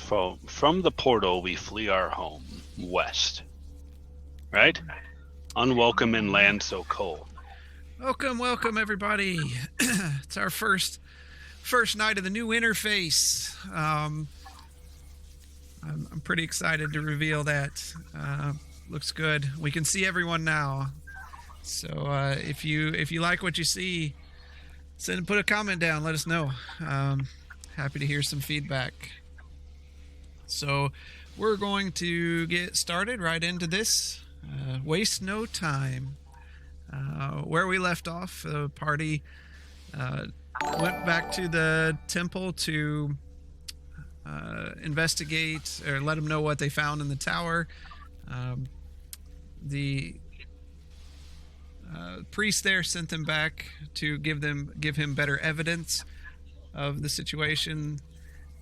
from the portal we flee our home, west. Right? Unwelcome in land so cold. Welcome, everybody. It's our first night of the new interface. I'm pretty excited to reveal that. Looks good. We can see everyone now. So if you like what you see, put a comment down. Let us know. Happy to hear some feedback. So we're going to get started right into this. Waste no time. Where we left off, the party went back to the temple to investigate or let them know what they found in the tower. The priest there sent them back to give him better evidence of the situation,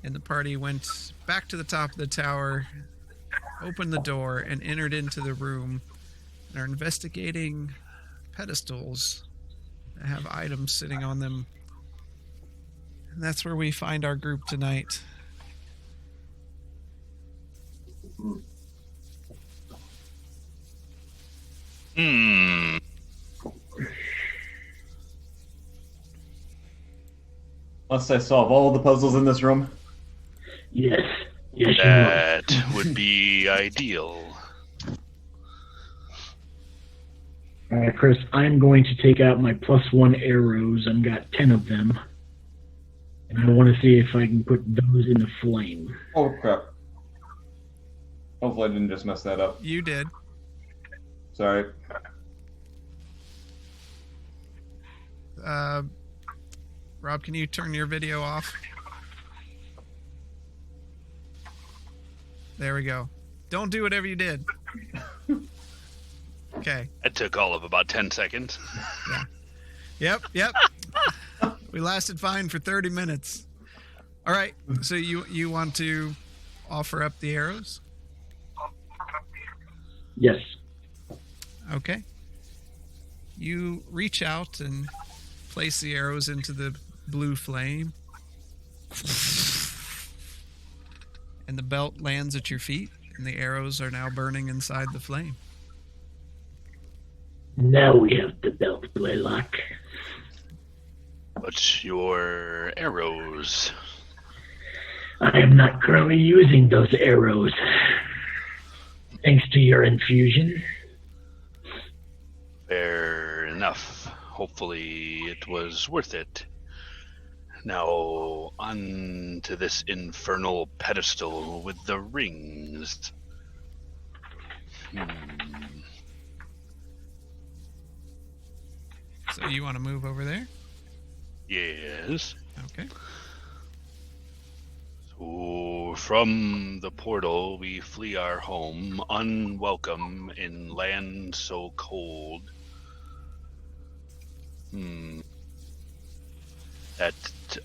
and the party went back to the top of the tower, opened the door, and entered into the room and are investigating pedestals that have items sitting on them. And that's where we find our group tonight. Must I solve all the puzzles in this room? Yes. Yes, That would be ideal. All right, Chris, I'm going to take out my +1 arrows. I've got 10 of them. And I want to see if I can put those in the flame. Oh, crap. Hopefully I didn't just mess that up. You did. Sorry. Rob, can you turn your video off? There we go. Don't do whatever you did. Okay. It took all of about 10 seconds. Yep. We lasted fine for 30 minutes. All right. So you want to offer up the arrows? Yes. Okay. You reach out and place the arrows into the blue flame. And the belt lands at your feet, and the arrows are now burning inside the flame. Now we have the belt, Blaylock. But your arrows. I am not currently using those arrows. Thanks to your infusion. Fair enough. Hopefully it was worth it. Now, on to this infernal pedestal with the rings. So you want to move over there? Yes. Okay. So, from the portal, we flee our home, unwelcome in land so cold. That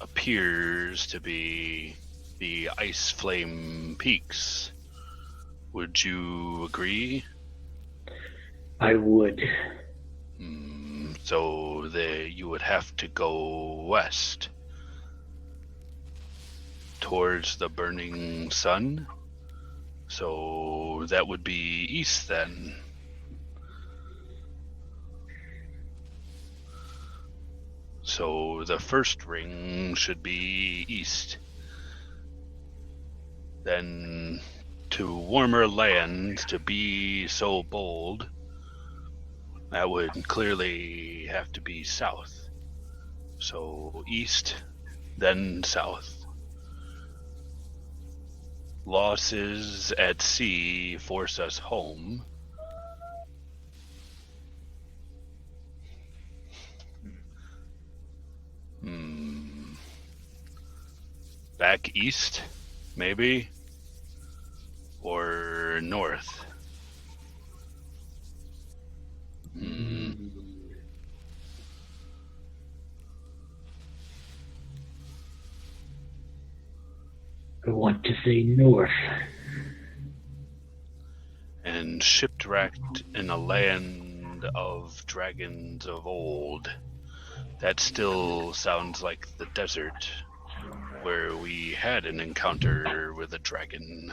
appears to be the Ice Flame Peaks. Would you agree? I would. So you would have to go west. Towards the burning sun. So that would be east then. So the first ring should be east. Then to warmer land, to be so bold, that would clearly have to be south. So east, then south. Losses at sea force us home. Back east, maybe? Or north? I want to say north. And shipwrecked in a land of dragons of old. That still sounds like the desert where we had an encounter with a dragon.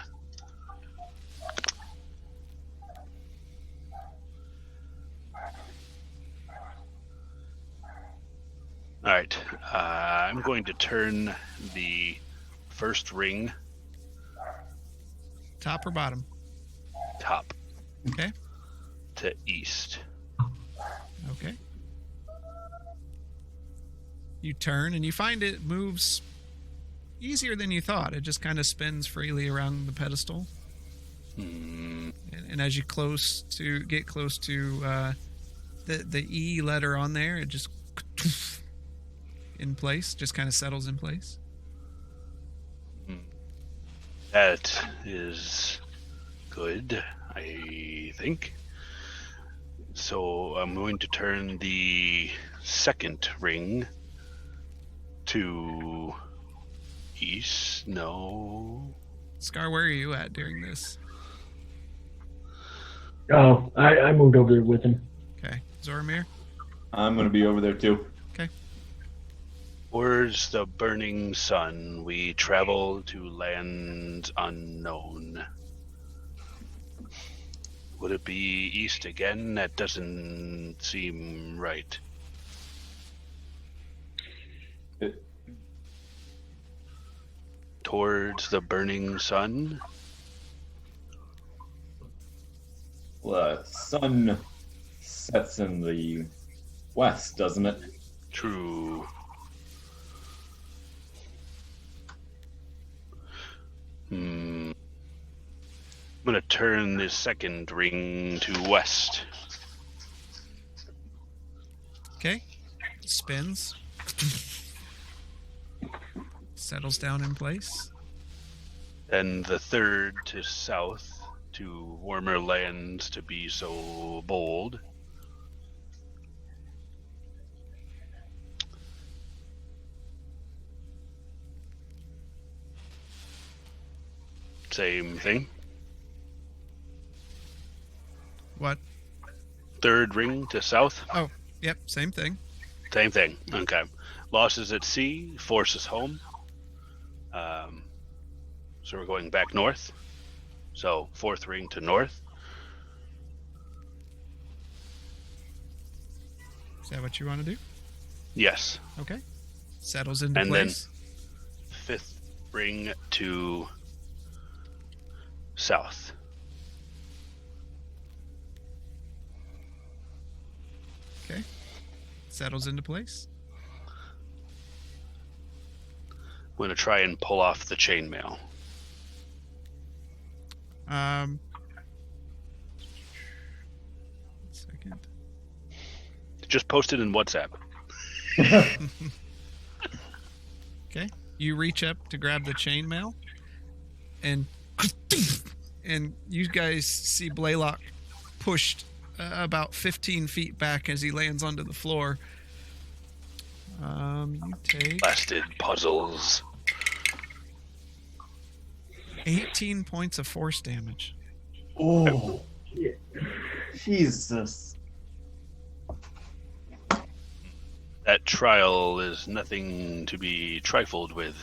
All right, I'm going to turn the first ring Top or bottom? top Okay. to east. Okay. You turn and you find it moves easier than you thought. It just kind of spins freely around the pedestal. And as you get close to the E letter on there, it just in place, just kind of settles in place. That is good, I think. So I'm going to turn the second ring to east. No. Scar, where are you at during this? Oh, I moved over there with him. Okay. Zoramir? I'm going to be over there too. Okay. Towards the burning sun, we travel to lands unknown. Would it be east again? That doesn't seem right. Towards the burning sun? The sun sets in the west, doesn't it? True. I'm gonna turn the second ring to west. Okay. Spins. Settles down in place. And the third to south, to warmer lands, to be so bold. Same thing. What? Third ring to south. Oh, yep, same thing. Same thing. Okay. Losses at sea, forces home. So we're going back north. So fourth ring to north. Is that what you want to do? Yes. Okay. Settles into And place. Fifth ring to south. Okay. Settles into place. I'm going to try and pull off the chainmail. One second. Just post it in WhatsApp. Okay. You reach up to grab the chainmail, and you guys see Blaylock pushed about 15 feet back as he lands onto the floor. You take Blasted puzzles. 18 points of force damage. Oh, Jesus. That trial is nothing to be trifled with.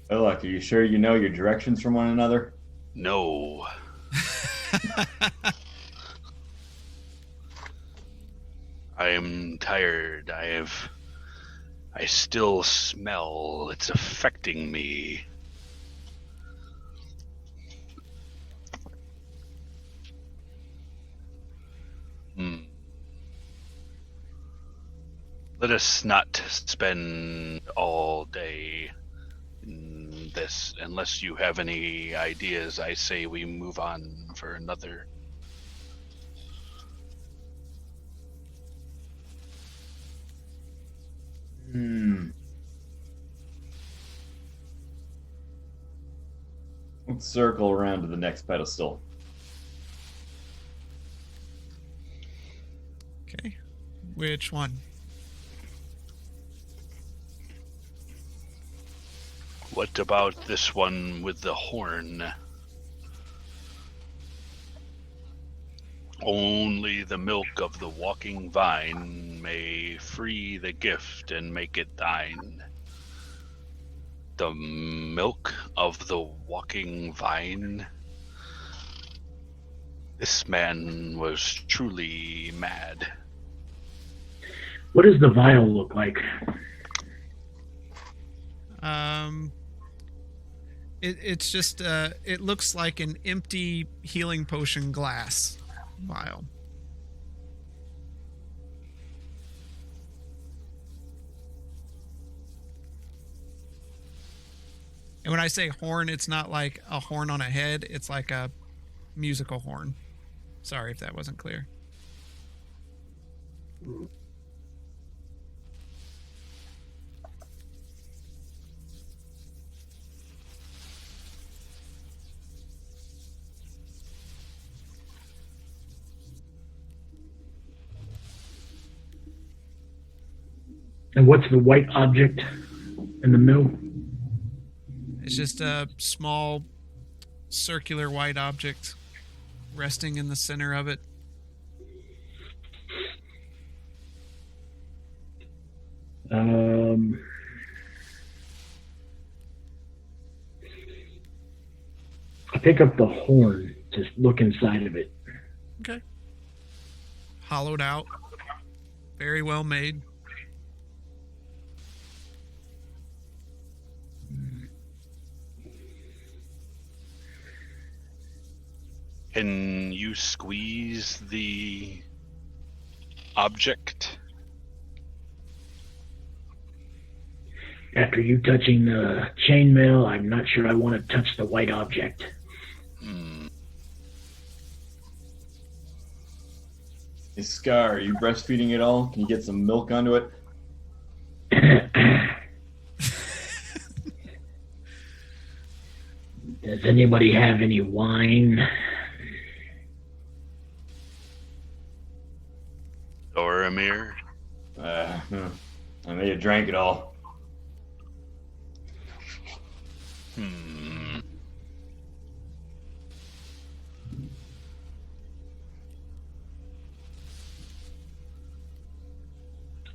Oh, look, are you sure you know your directions from one another? No. I am tired. I still smell. It's affecting me. Let us not spend all day in this. Unless you have any ideas, I say we move on for another. Let's circle around to the next pedestal. Okay. Which one? What about this one with the horn? Only the milk of the walking vine may free the gift and make it thine. The milk of the walking vine? This man was truly mad. What does the vial look like? It's just it looks like an empty healing potion glass vial. And when I say horn, it's not like a horn on a head, it's like a musical horn. Sorry if that wasn't clear. And what's the white object in the middle? It's just a small circular white object resting in the center of it. I pick up the horn, just look inside of it. Okay. Hollowed out. Very well made. Can you squeeze the object? After you touching the chainmail, I'm not sure I want to touch the white object. Hey, Scar, are you breastfeeding at all? Can you get some milk onto it? Does anybody have any wine? Doramir? I may have drank it all.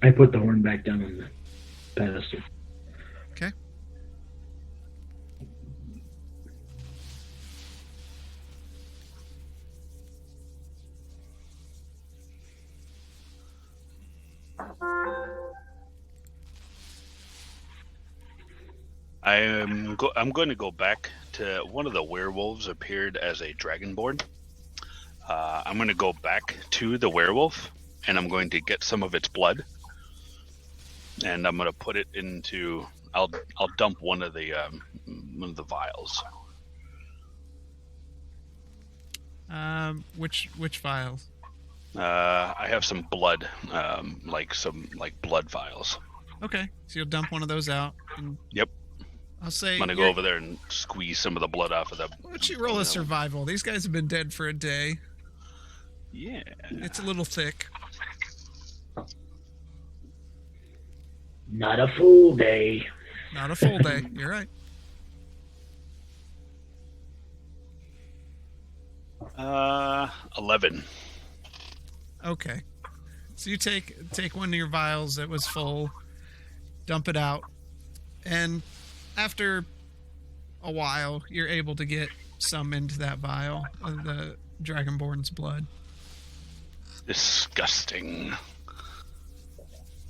I put the horn back down on the pedestal. Okay. I'm going to go back to one of the werewolves appeared as a dragonborn. I'm going to go back to the werewolf, and I'm going to get some of its blood, and I'm going to put it into. I'll dump one of the vials. Which vials? I have some blood, like blood vials. Okay, so you'll dump one of those out. And Yep. I'll say I'm gonna go over there and squeeze some of the blood off of them. Why don't you roll a survival? These guys have been dead for a day. Yeah. It's a little thick. Not a full day. Not a full day. You're right. 11. Okay. So you take one of your vials that was full, dump it out, and after a while, you're able to get some into that vial of the Dragonborn's blood. Disgusting.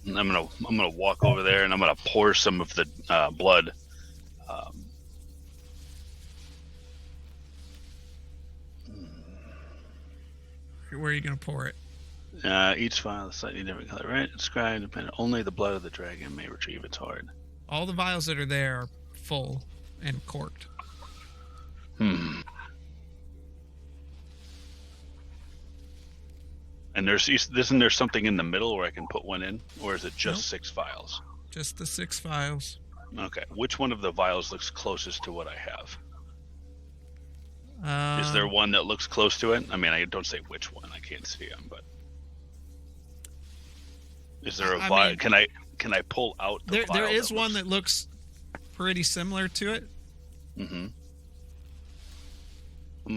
I'm gonna walk over there and I'm gonna pour some of the blood. Where are you gonna pour it? Each vial is slightly different color, right? Inscribed, dependent. Only the blood of the dragon may retrieve its heart. All the vials that are there are full and corked. And isn't there something in the middle where I can put one in, or is it just Nope. 6 vials? Just the 6 vials. Okay, which one of the vials looks closest to what I have? Is there one that looks close to it? I mean, I don't say which one. I can't see them, but is there a I vial? mean, Can I pull out the vial? There is one that looks pretty similar to it. Mm-hmm.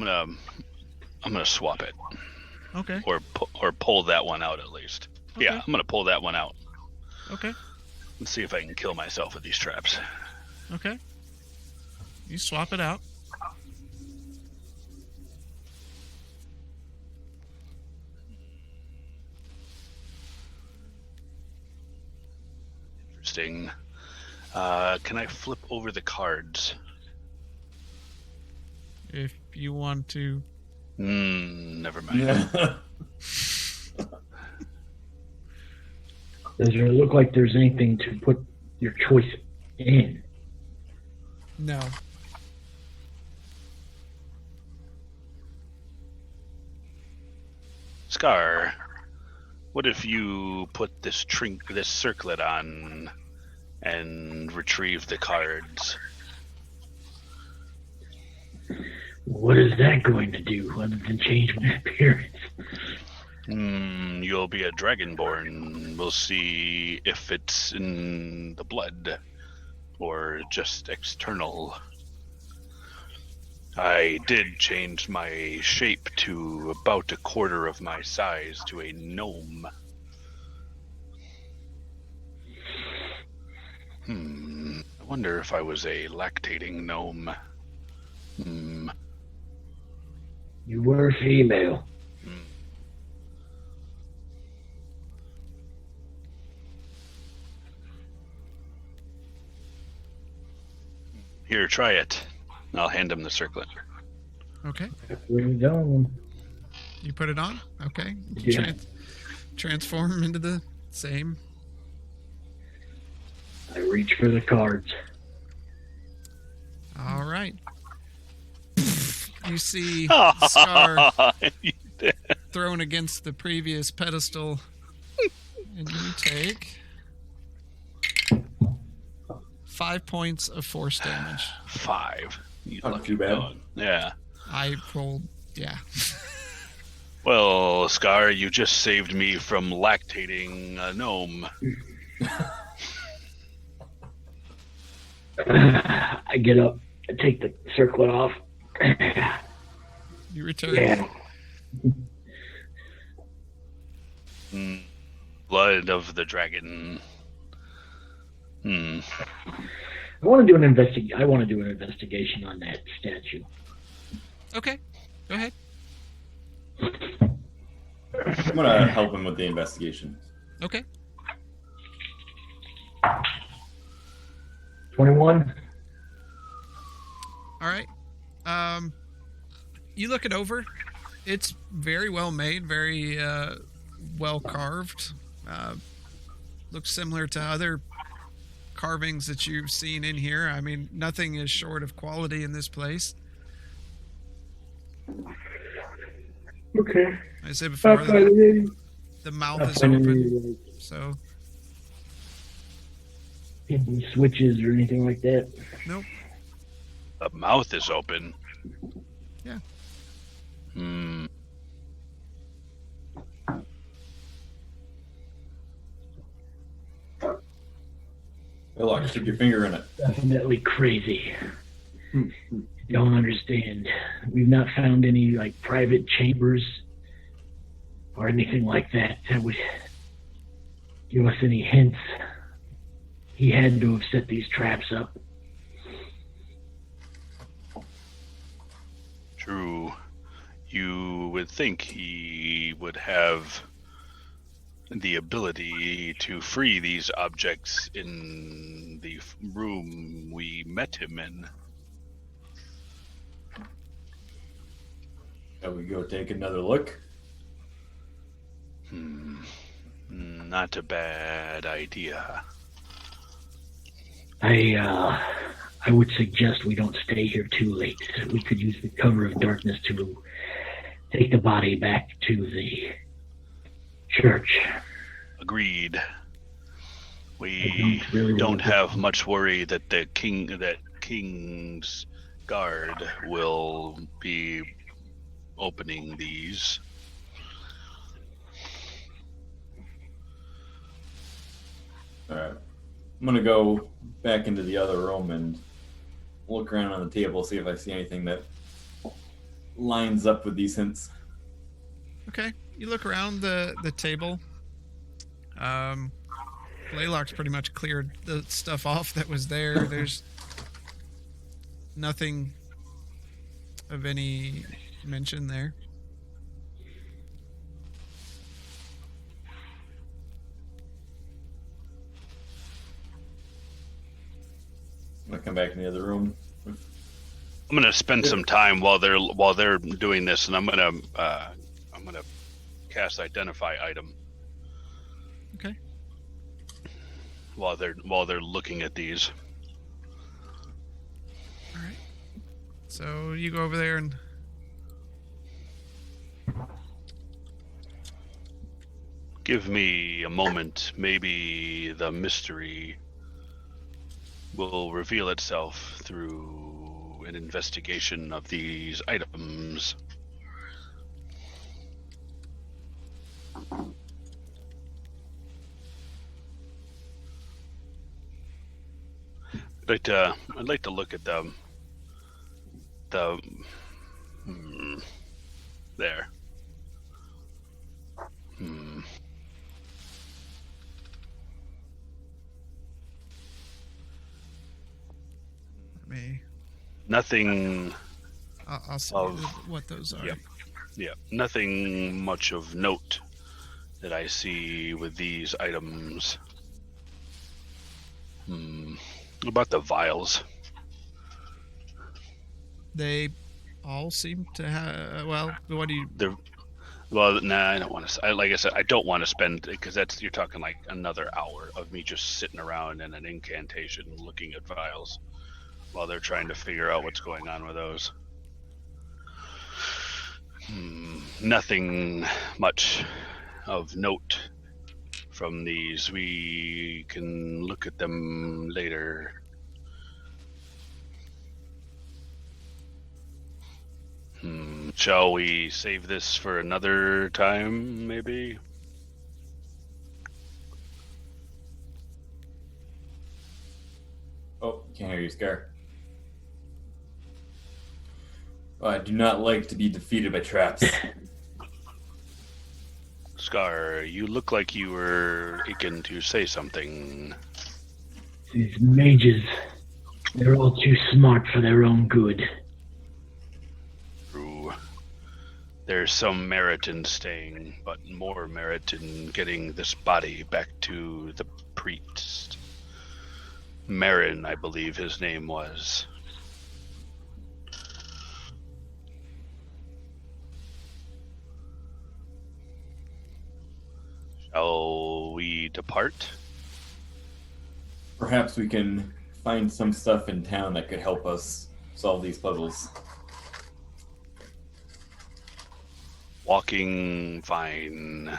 I'm gonna swap it. Okay. or pull that one out at least. Okay. Yeah, I'm gonna pull that one out. Okay. Let's see if I can kill myself with these traps. Okay. You swap it out. Interesting. Can I flip over the cards? If you want to. Never mind. Yeah. Does there look like there's anything to put your choice in? No. Scar, what if you put this circlet on and retrieve the cards? What is that going to do other than change my appearance? You'll be a dragonborn. We'll see if it's in the blood or just external. I did change my shape to about a quarter of my size to a gnome. I wonder if I was a lactating gnome. You were female. Here, try it. I'll hand him the circlet. Okay. Where you going? You put it on? Okay. Yeah. Transform into the same. I reach for the cards. All right. You see Scar thrown against the previous pedestal. And you take 5 points of force damage. 5. You Not lucky too bad. dog. Yeah. I rolled, yeah. Well, Scar, you just saved me from lactating a gnome. I get up. I take the circlet off. You return. Yeah. Blood of the dragon. I want to do an investigation on that statue. Okay. Go ahead. I'm gonna help him with the investigation. Okay. 21. All right. You look it over. It's very well made, very well carved. Looks similar to other carvings that you've seen in here. I mean, nothing is short of quality in this place. Okay. I said before, the mouth is open, so Any switches or anything like that? nope. The mouth is open. Yeah. Good luck. Stick your finger in it. Definitely crazy. Don't understand. We've not found any like private chambers or anything like that that would give us any hints. He had to have set these traps up. True. You would think he would have the ability to free these objects in the room we met him in. Shall we go take another look? Not a bad idea. I would suggest we don't stay here too late. We could use the cover of darkness to take the body back to the church. Agreed. We I don't really don't want to- have much worry that the King's Guard will be opening these. Alright. I'm gonna go back into the other room and look around on the table, see if I see anything that lines up with these hints. Okay. you look around the table. Blaylock's pretty much cleared the stuff off that was there. There's nothing of any mention there. I'm gonna come back in the other room. I'm gonna spend some time while they're doing this, and I'm gonna cast identify item. Okay. While they're looking at these. All right. So you go over there and Give me a moment. Maybe the mystery will reveal itself through an investigation of these items. I'd like to look at there. me. Nothing. I'll see what those are. Yep. Yeah, nothing much of note that I see with these items. What about the vials? They all seem to have. Well, what do you? Well, nah, I don't want to. Like I said, I don't want to spend, because you're talking like another hour of me just sitting around in an incantation looking at vials while they're trying to figure out what's going on with those. Nothing much of note from these. We can look at them later. Shall we save this for another time, maybe? Oh, can't hear you, Scar. I do not like to be defeated by traps. Scar, you look like you were aching to say something. These mages, they're all too smart for their own good. True. There's some merit in staying, but more merit in getting this body back to the priest. Marin, I believe his name was. Shall we depart? Perhaps we can find some stuff in town that could help us solve these puzzles. Walking fine.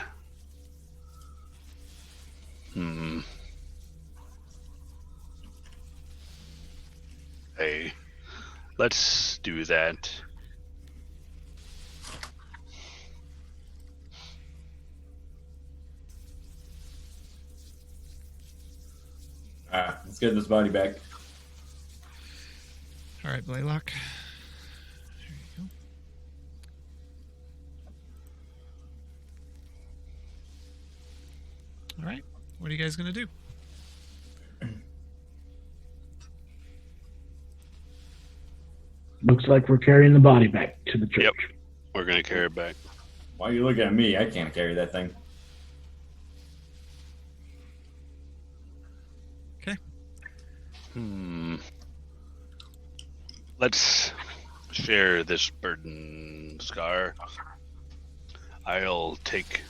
Hey, let's do that. Let's get this body back. All right, Blaylock. There you go. All right. What are you guys gonna do? Looks like we're carrying the body back to the church. Yep. We're gonna carry it back. Why are you looking at me? I can't carry that thing. Okay. Let's share this burden, Scar. I'll take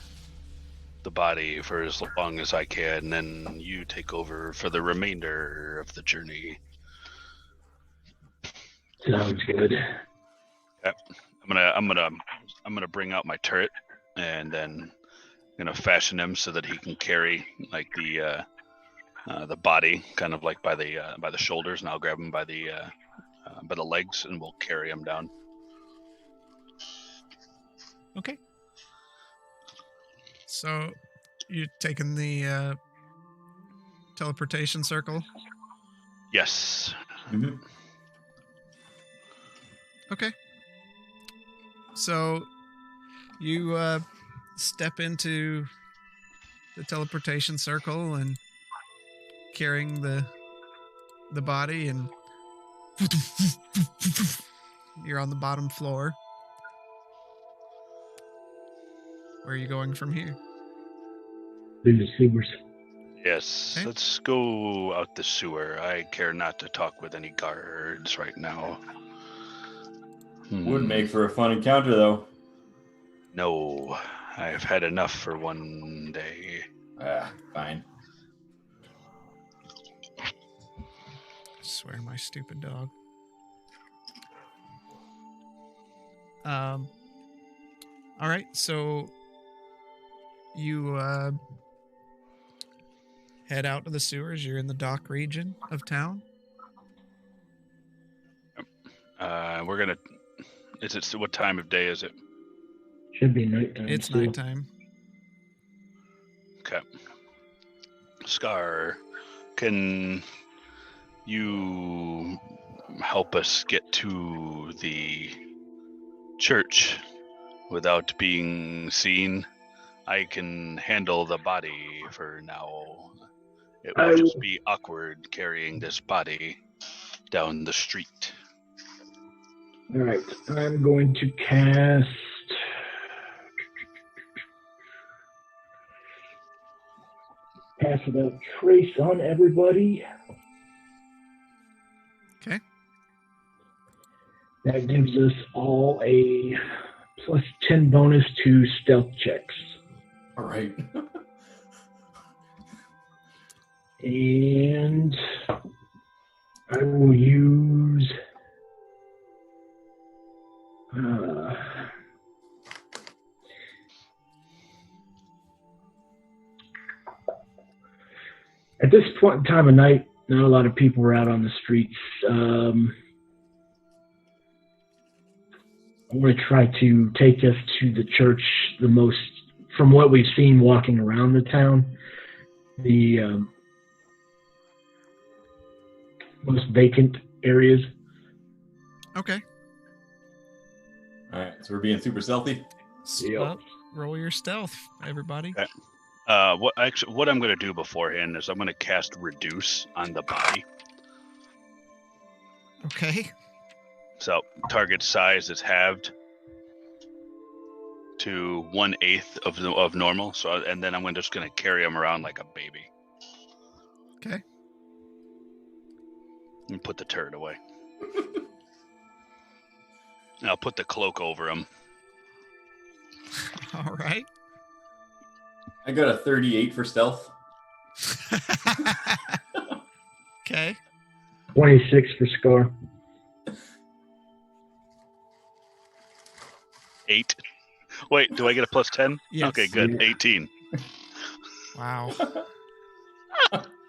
the body for as long as I can, and then you take over for the remainder of the journey. Sounds good. Yep. I'm gonna bring out my turret, and then I'm gonna fashion him so that he can carry like the body, kind of like by the shoulders, and I'll grab him by the legs, and we'll carry him down. Okay. So, you're taking the teleportation circle? Yes. Mm-hmm. Okay. So, you step into the teleportation circle and carrying the body, and you're on the bottom floor. Where are you going from here? Through the sewers. Yes, Okay. let's go out the sewer. I care not to talk with any guards right now. Would make for a fun encounter, though. No, I've had enough for one day. Fine. I swear, my stupid dog. All right, so you head out to the sewers. You're in the dock region of town. We're gonna. Is it? What time of day is it? Should be nighttime. It's too. nighttime. Okay. Scar, can you help us get to the church without being seen? I can handle the body for now. It I will just will- be awkward carrying this body down the street. All right, I'm going to cast. Pass without trace on everybody. Okay. That gives us all a plus 10 bonus to stealth checks. All right. And I will use at this point in time of night, not a lot of people are out on the streets. I want to try to take us to the church the most, from what we've seen walking around the town, the most vacant areas. Okay. All right, so we're being super stealthy. Yep. Well, roll your stealth, everybody. Okay. What I'm gonna do beforehand is I'm gonna cast reduce on the body. Okay. So target size is halved to 1/8 of normal. So and then I'm just gonna carry him around like a baby. Okay. And put the turd away. And I'll put the cloak over him. All right. I got a 38 for stealth. Okay. 26 for Scar. 8. Wait, do I get a plus 10? Yes. Okay, good. Yeah. 18. Wow.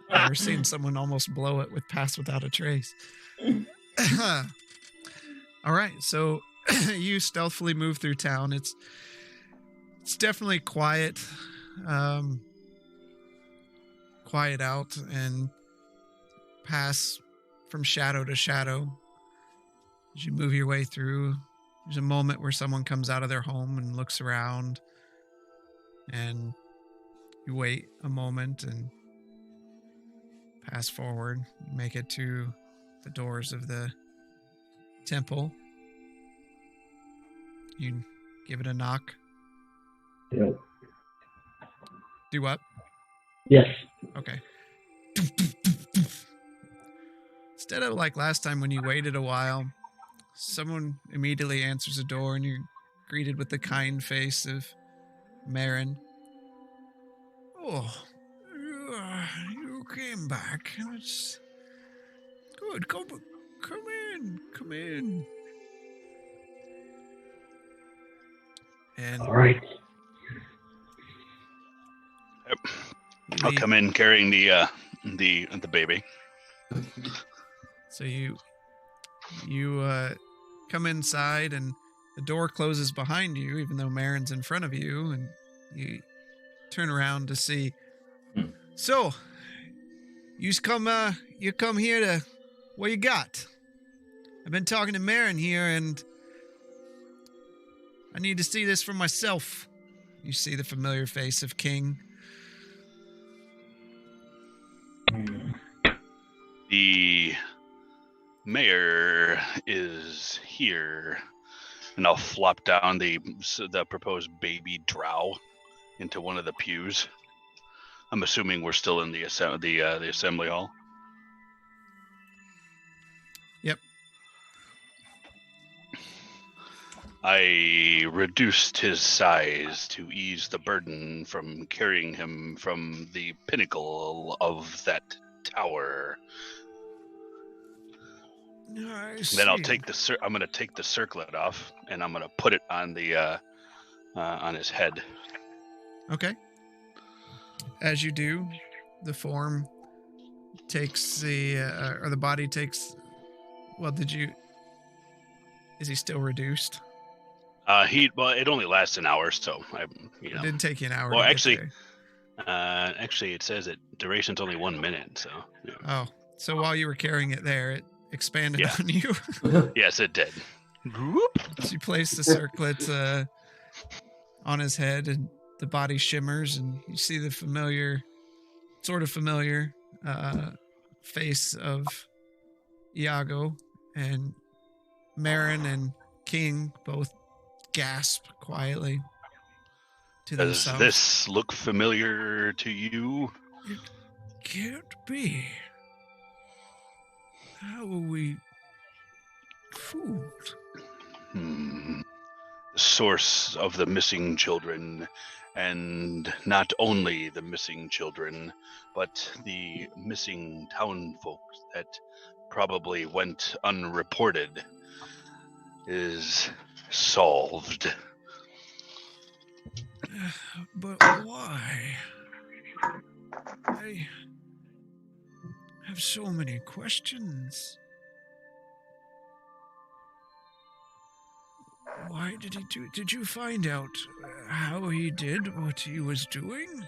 Never seen someone almost blow it with pass without a trace. All right, so you stealthily move through town. It's definitely quiet, quiet out, and pass from shadow to shadow as you move your way through. There's a moment where someone comes out of their home and looks around, and you wait a moment and pass forward. You make it to the doors of the temple. You give it a knock. Yep. Do what? Yes. Okay. Instead of like last time when you waited a while, someone immediately answers the door and you're greeted with the kind face of Marin. Oh, you came back. It's good. Come in. Come in. And All right. I'll come in carrying the baby. So you come inside and the door closes behind you, even though Marin's in front of you, and you turn around to see. So, you come here to, what you got? I've been talking to Marin here, and I need to see this for myself. You see the familiar face of King. The mayor is here, and I'll flop down the proposed baby drow into one of the pews. I'm assuming we're still in the assembly hall. Yep. I reduced his size to ease the burden from carrying him from the pinnacle of that tower. Then I'll take I'm going to take the circlet off, and I'm going to put it on the on his head. Okay. As you do, the form takes or the body takes. Well, is he still reduced? It only lasts an hour, so It didn't take you an hour. Well, to actually, get actually, it says duration's only 1 minute. So. Yeah. Oh, so while you were carrying it there, it expanded on you. Yes, it did. So you place the circlet on his head, and the body shimmers, and you see the sort of familiar face of Iago, and Marin and King both gasp quietly to Does themselves. this look familiar to you? It can't be. How were we fooled? The source of the missing children, and not only the missing children, but the missing townfolk that probably went unreported, is solved. But why? I have so many questions. Why did he do? Did you find out how he did what he was doing?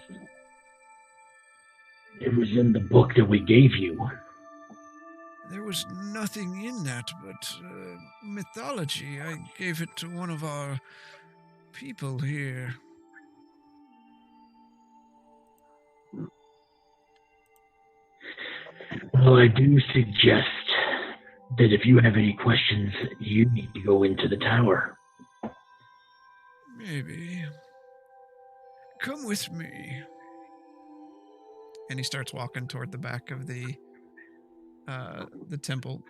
It was in the book that we gave you. There was nothing in that but mythology. I gave it to one of our people here. Well, I do suggest that if you have any questions, you need to go into the tower. Maybe. Come with me. And he starts walking toward the back of the temple.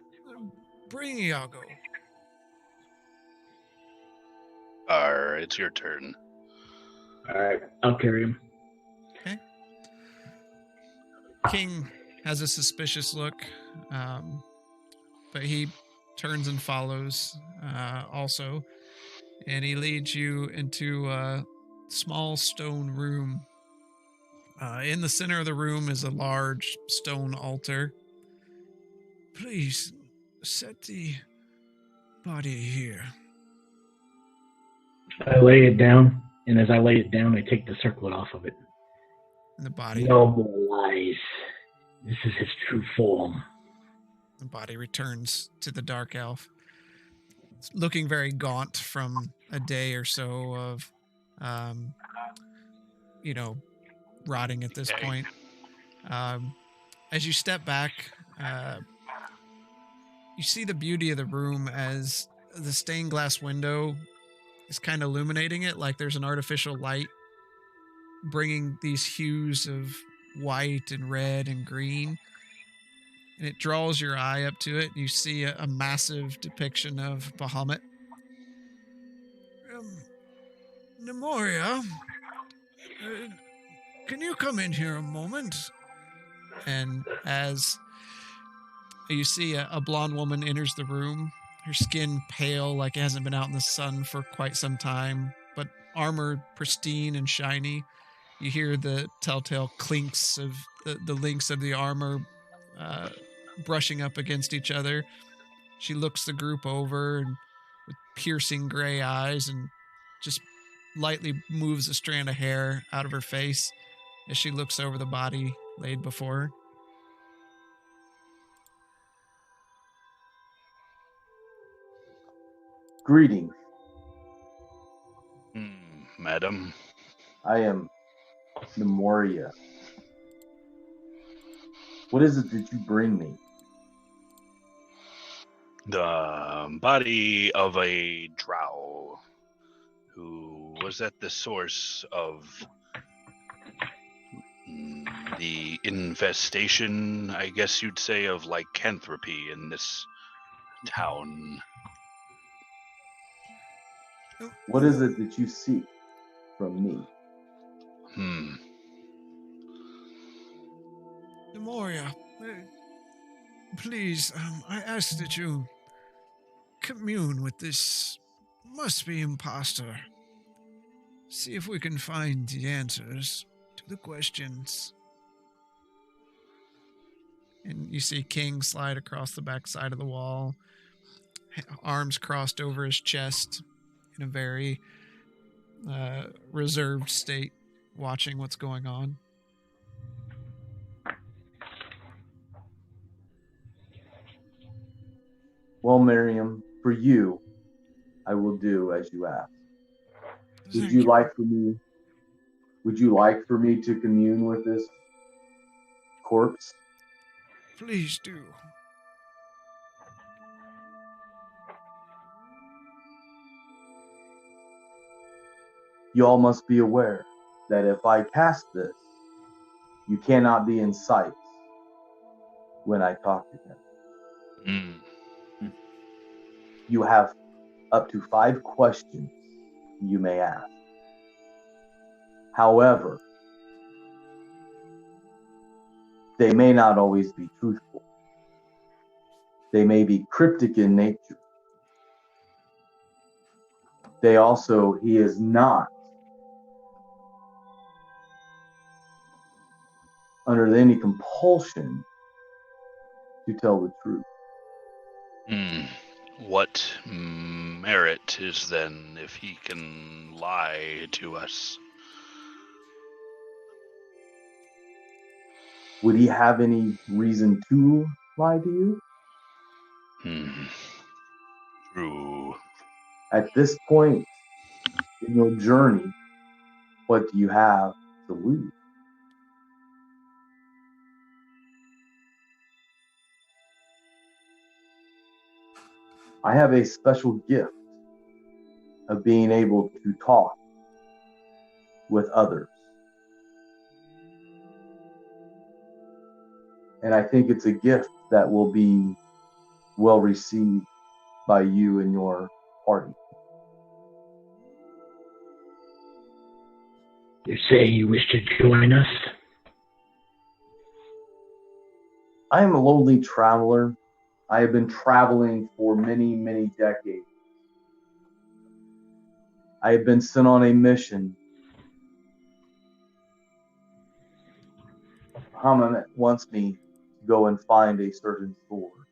Bring Iago. It's your turn. All right, I'll carry him. Okay. King has a suspicious look, but he turns and follows also. And he leads you into a small stone room. In the center of the room is a large stone altar. Please, set the body here. I lay it down, and as I lay it down, I take the circlet off of it. And the body... No more lies. This is his true form. The body returns to the dark elf. It's looking very gaunt from a day or so of, rotting at this point. As you step back, you see the beauty of the room as the stained glass window is kind of illuminating it, like there's an artificial light bringing these hues of white and red and green. And it draws your eye up to it, and you see a massive depiction of Bahamut. Nemoria, can you come in here a moment? And as you see a blonde woman enters the room, her skin pale like it hasn't been out in the sun for quite some time, but armor pristine and shiny. You hear the telltale clinks of the links of the armor brushing up against each other. She looks the group over and with piercing gray eyes and just lightly moves a strand of hair out of her face as she looks over the body laid before her. Greeting. Madam. I am Nemoria. What is it that you bring me? The body of a drow who was at the source of the infestation, I guess you'd say, of lycanthropy in this town. What is it that you seek from me? Nemoria, please, I ask that you commune with this must-be imposter. See if we can find the answers to the questions. And you see King slide across the back side of the wall, arms crossed over his chest in a very reserved state, watching what's going on. Well, Miriam, for you, I will do as you ask. Would you like for me to commune with this corpse? Please do. You all must be aware that if I cast this, you cannot be in sight when I talk to him. You have up to 5 questions you may ask. However, they may not always be truthful. They may be cryptic in nature. He is not under any compulsion to tell the truth. What merit is then if he can lie to us? Would he have any reason to lie to you? True. At this point in your journey, what do you have to lose? I have a special gift of being able to talk with others. And I think it's a gift that will be well received by you and your party. You say you wish to join us? I am a lonely traveler. I have been traveling for many, many decades. I have been sent on a mission. Haman wants me to go and find a certain sword.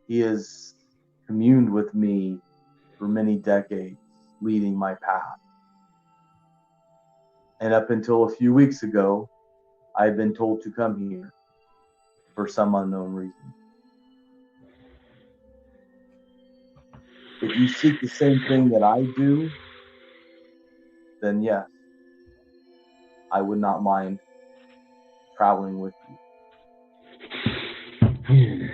He has communed with me for many decades, leading my path. And up until a few weeks ago, I've been told to come here for some unknown reason. If you seek the same thing that I do, then yes, I would not mind traveling with you.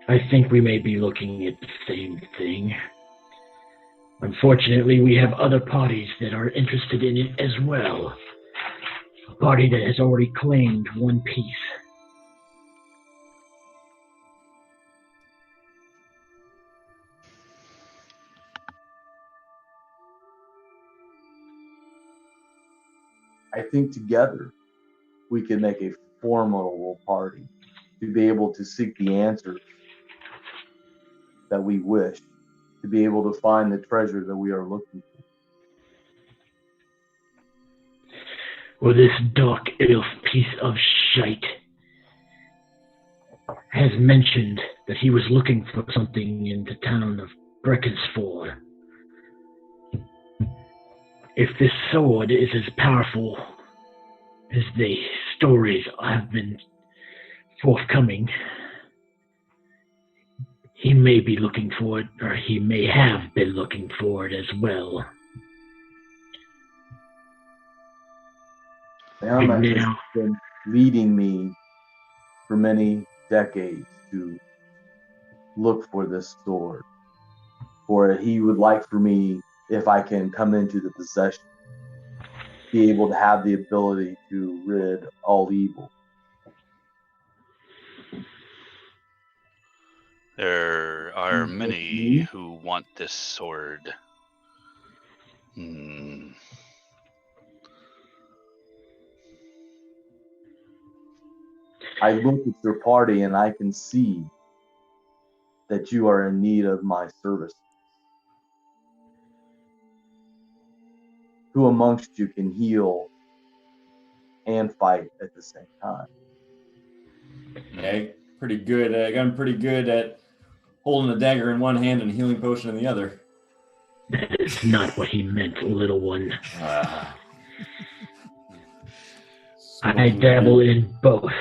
I think we may be looking at the same thing. Unfortunately, we have other parties that are interested in it as well. A party that has already claimed one piece. I think together we can make a formidable party to be able to seek the answers that we wish, to be able to find the treasure that we are looking for. Well, this dark elf piece of shite has mentioned that he was looking for something in the town of Breckinsford. If this sword is as powerful as the stories have been forthcoming, He may be looking for it, or he may have been looking for it as well. Bahamut has now- been leading me for many decades to look for this sword. For he would like for me, if I can come into the possession, be able to have the ability to rid all evil. There are Mhm. many who want this sword. I look at your party and I can see that you are in need of my service. Who amongst you can heal and fight at the same time? Okay, pretty good. I'm pretty good at holding a dagger in one hand and a healing potion in the other. That is not what he meant, little one. I dabble in both.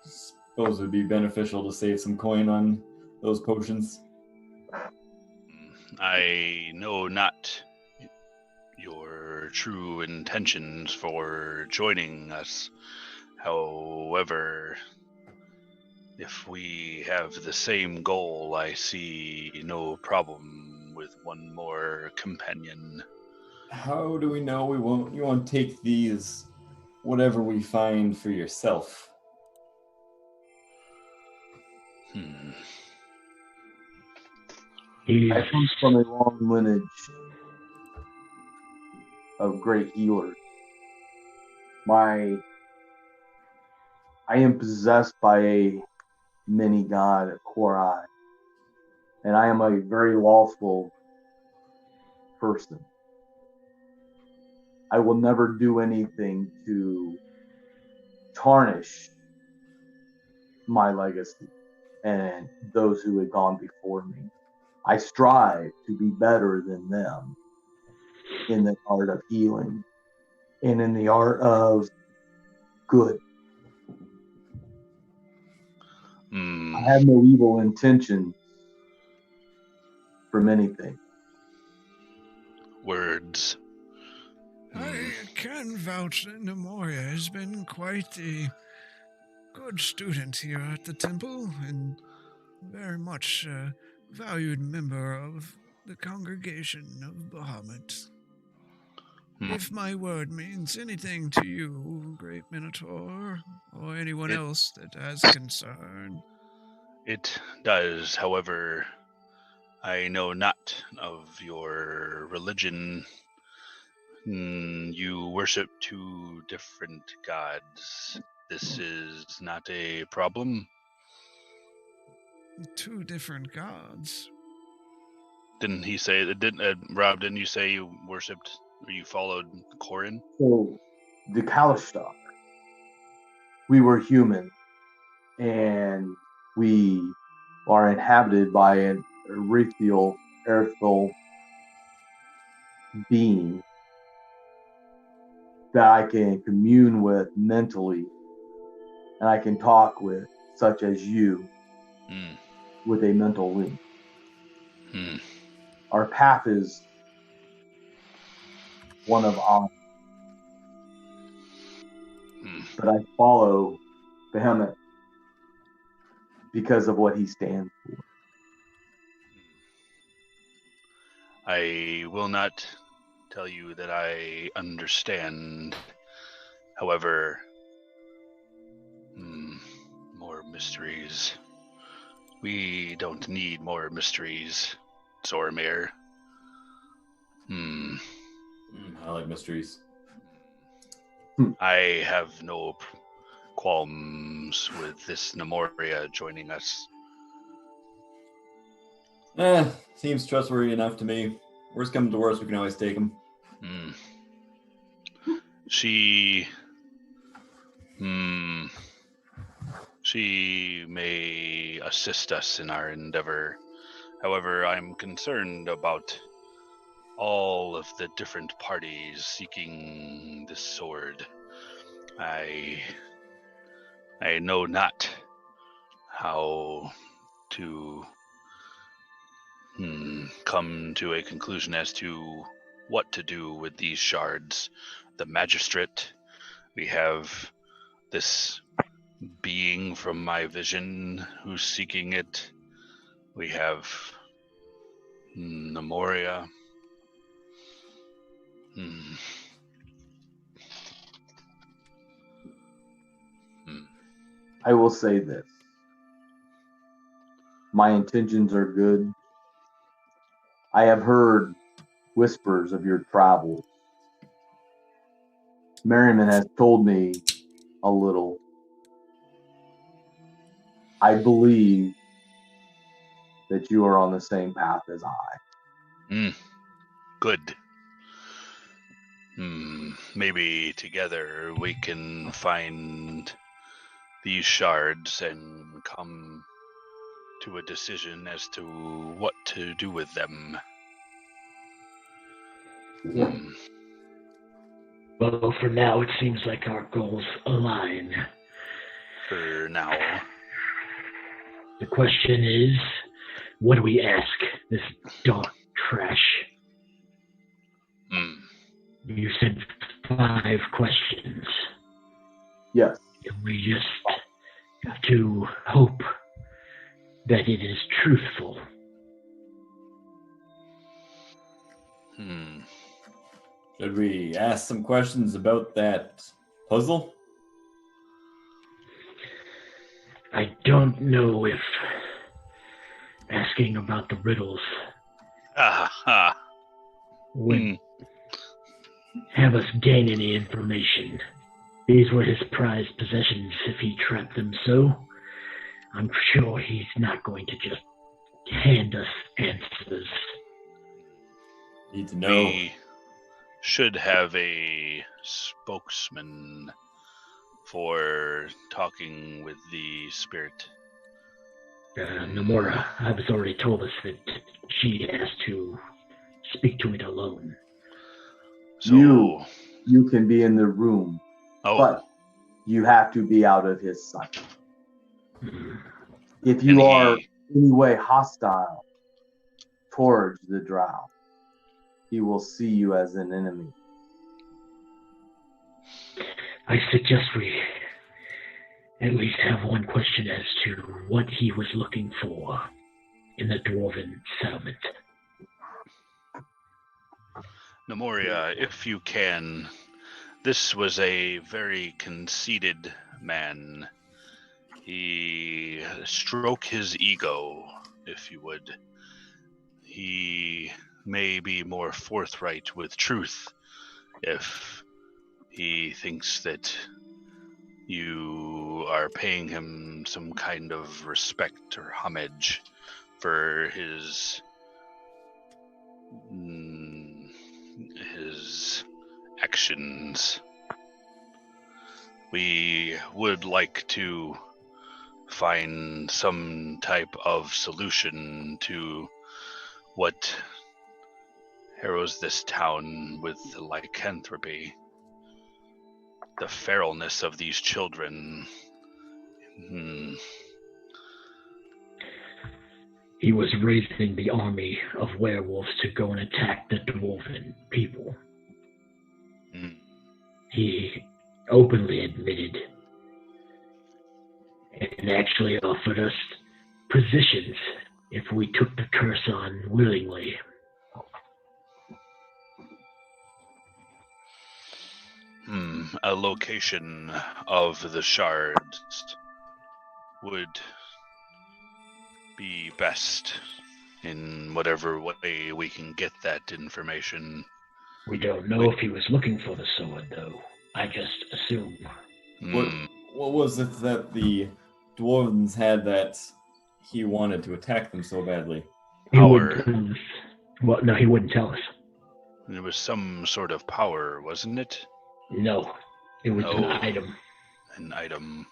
Suppose it would be beneficial to save some coin on those potions. I know not your true intentions for joining us. However, if we have the same goal, I see no problem with one more companion. How do we know we won't? You won't take these, whatever we find, for yourself? I come from a long lineage of great healers. I am possessed by a many god, Korai, and I am a very lawful person. I will never do anything to tarnish my legacy and those who had gone before me. I strive to be better than them in the art of healing and in the art of good. I have no evil intentions from anything. Words. I can vouch that Nemoria has been quite a good student here at the temple and very much a valued member of the congregation of Bahamut. If my word means anything to you, Great Minotaur, or anyone else that has concern. It does, however, I know not of your religion. You worship two different gods. This is not a problem. Two different gods. Didn't he say that? Rob? Didn't you say you worshipped or you followed Corin? So, the Kalishtar, we were human, and we are inhabited by an ethereal being that I can commune with mentally, and I can talk with, such as you, with a mental link. Our path is one of honor, but I follow Bahamut because of what he stands for. I will not tell you that I understand. However, more mysteries. We don't need more mysteries, Zoramir. I like mysteries. I have no qualms with this Nemoria joining us. Seems trustworthy enough to me. Worst comes to worst, we can always take him. She may assist us in our endeavor. However, I'm concerned about all of the different parties seeking this sword. I know not how to come to a conclusion as to what to do with these shards. The magistrate, we have this being from my vision who's seeking it. We have Nemoria. I will say this. My intentions are good. I have heard whispers of your travels. Merriman has told me a little. I believe that you are on the same path as I. Good. Maybe together we can find these shards and come to a decision as to what to do with them. Well, for now, it seems like our goals align. For now. The question is, what do we ask this dark trash? You said 5 questions. Yes. And we just have to hope that it is truthful. Should we ask some questions about that puzzle? I don't know if asking about the riddles would have us gain any information. These were his prized possessions if he trapped them so. I'm sure he's not going to just hand us answers. Need to know. We should have a spokesman for talking with the spirit. Nomura has already told us that she has to speak to it alone. So, you can be in the room, but you have to be out of his sight. If you are in any way hostile towards the drow, he will see you as an enemy. I suggest we at least have one question as to what he was looking for in the dwarven settlement. Nemoria, if you can, this was a very conceited man. He stroke his ego, if you would. He may be more forthright with truth if he thinks that you are paying him some kind of respect or homage for his actions. We would like to find some type of solution to what harrows this town with lycanthropy. The feralness of these children. He was raising the army of werewolves to go and attack the dwarven people. He openly admitted and actually offered us positions if we took the curse on willingly. A location of the shards would be best in whatever way we can get that information. We don't know if he was looking for the sword, though. I just assume. What was it that the dwarves had that he wanted to attack them so badly? He wouldn't tell us. Well, no, he wouldn't tell us. It was some sort of power, wasn't it? No, it was an item. An item.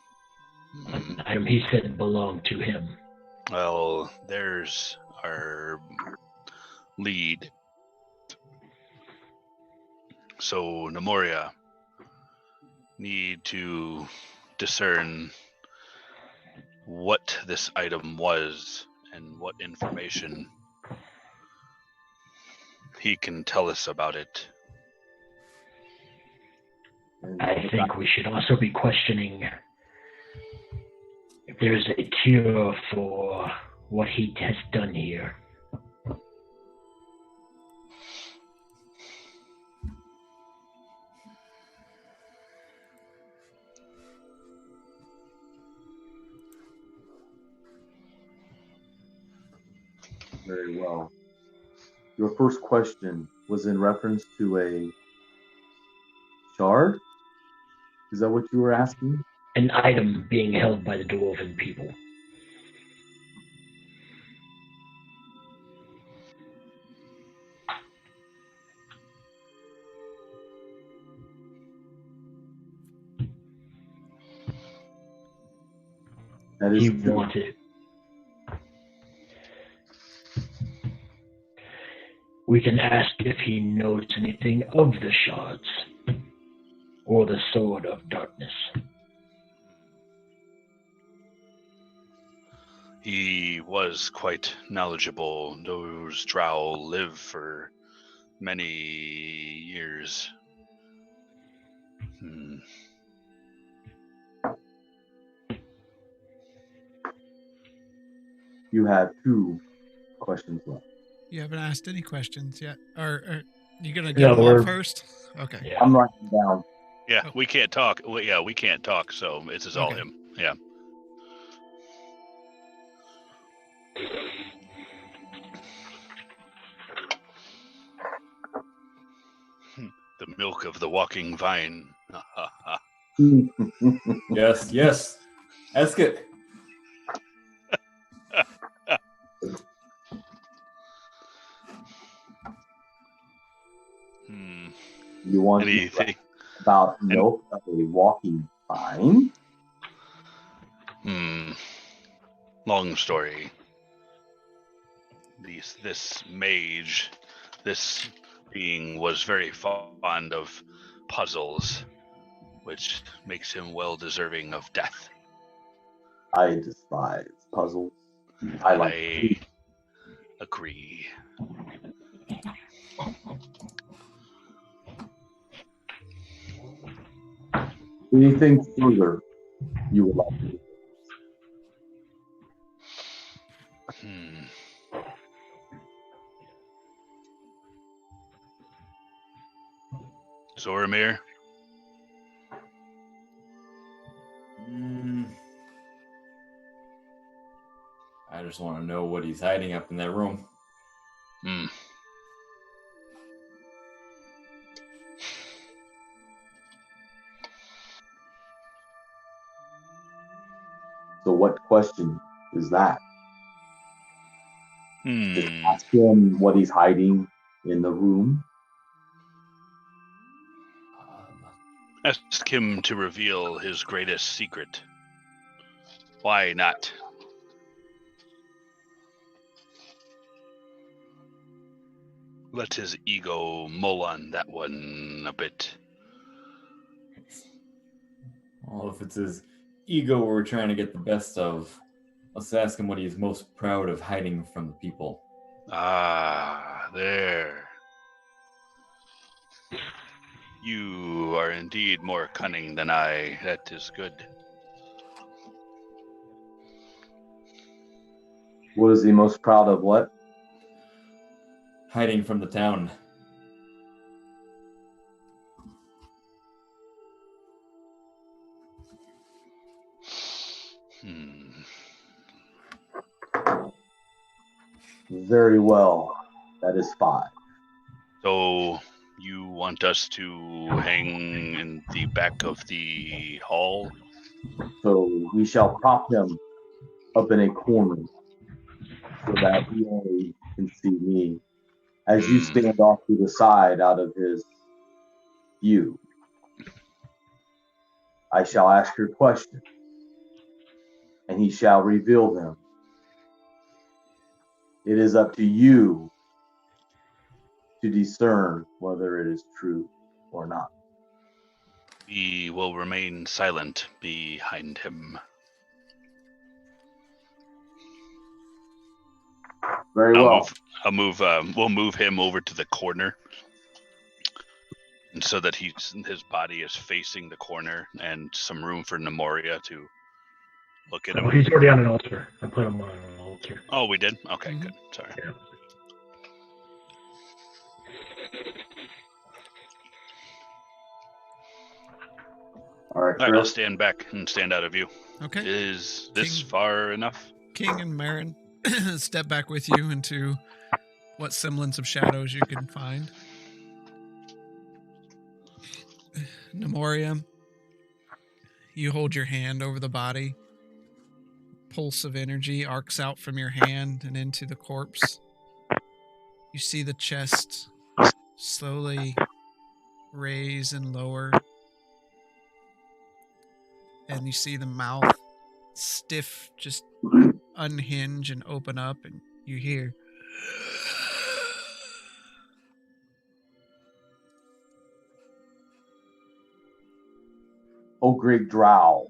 An item he said belonged to him. Well, there's our lead. So, Nemoria, need to discern what this item was and what information he can tell us about it. And I think we should also be questioning if there's a cure for what he has done here. Very well. Your first question was in reference to a shard? Is that what you were asking? An item being held by the dwarven people. That is He true. wanted. We can ask if he knows anything of the shards or the sword of darkness. He was quite knowledgeable. Those drow live for many years. You have 2 questions left. You haven't asked any questions yet. Or you gonna Yeah, get them all we're- first? Okay. Yeah. I'm writing down. Yeah, Oh. we can't talk. We can't talk, so this is all Okay. him. Yeah. The milk of the walking vine. Yes. Ask it. You want to Anything? talk about milk of a walking vine? Long story. This mage, this being was very fond of puzzles, which makes him well deserving of death. I despise puzzles. I like I agree. anything further you would like to do. Zoramir? I just want to know what he's hiding up in that room. So what question is that? Just Hmm. ask him what he's hiding in the room. Ask him to reveal his greatest secret. Why not? Let his ego mull on that one a bit. Well, if it's his ego we're trying to get the best of, let's ask him what he's most proud of hiding from the people. Ah, there. You are indeed more cunning than I. That is good. What is he most proud of? What? Hiding from the town. Very well. That is 5. So you want us to hang in the back of the hall? So we shall prop him up in a corner so that he only can see me. As you stand off to the side out of his view, I shall ask your questions, and he shall reveal them. It is up to you to discern whether it is true or not. We will remain silent behind him. Very well. I'll move. We'll move him over to the corner, and so that his body is facing the corner, and some room for Nemoria to look at him. Oh, he's already on an altar. I put him on an altar. Oh, we did. Okay, Mhm. good. Sorry. Yeah. All right, All right, I'll Chris. stand back and stand out of view. Okay. Is this King- far enough? King and Marin step back with you into what semblance of shadows you can find. Nemoria, you hold your hand over the body. Pulse of energy arcs out from your hand and into the corpse. You see the chest slowly raise and lower. And you see the mouth stiff, just unhinge and open up, and you hear. O great drow,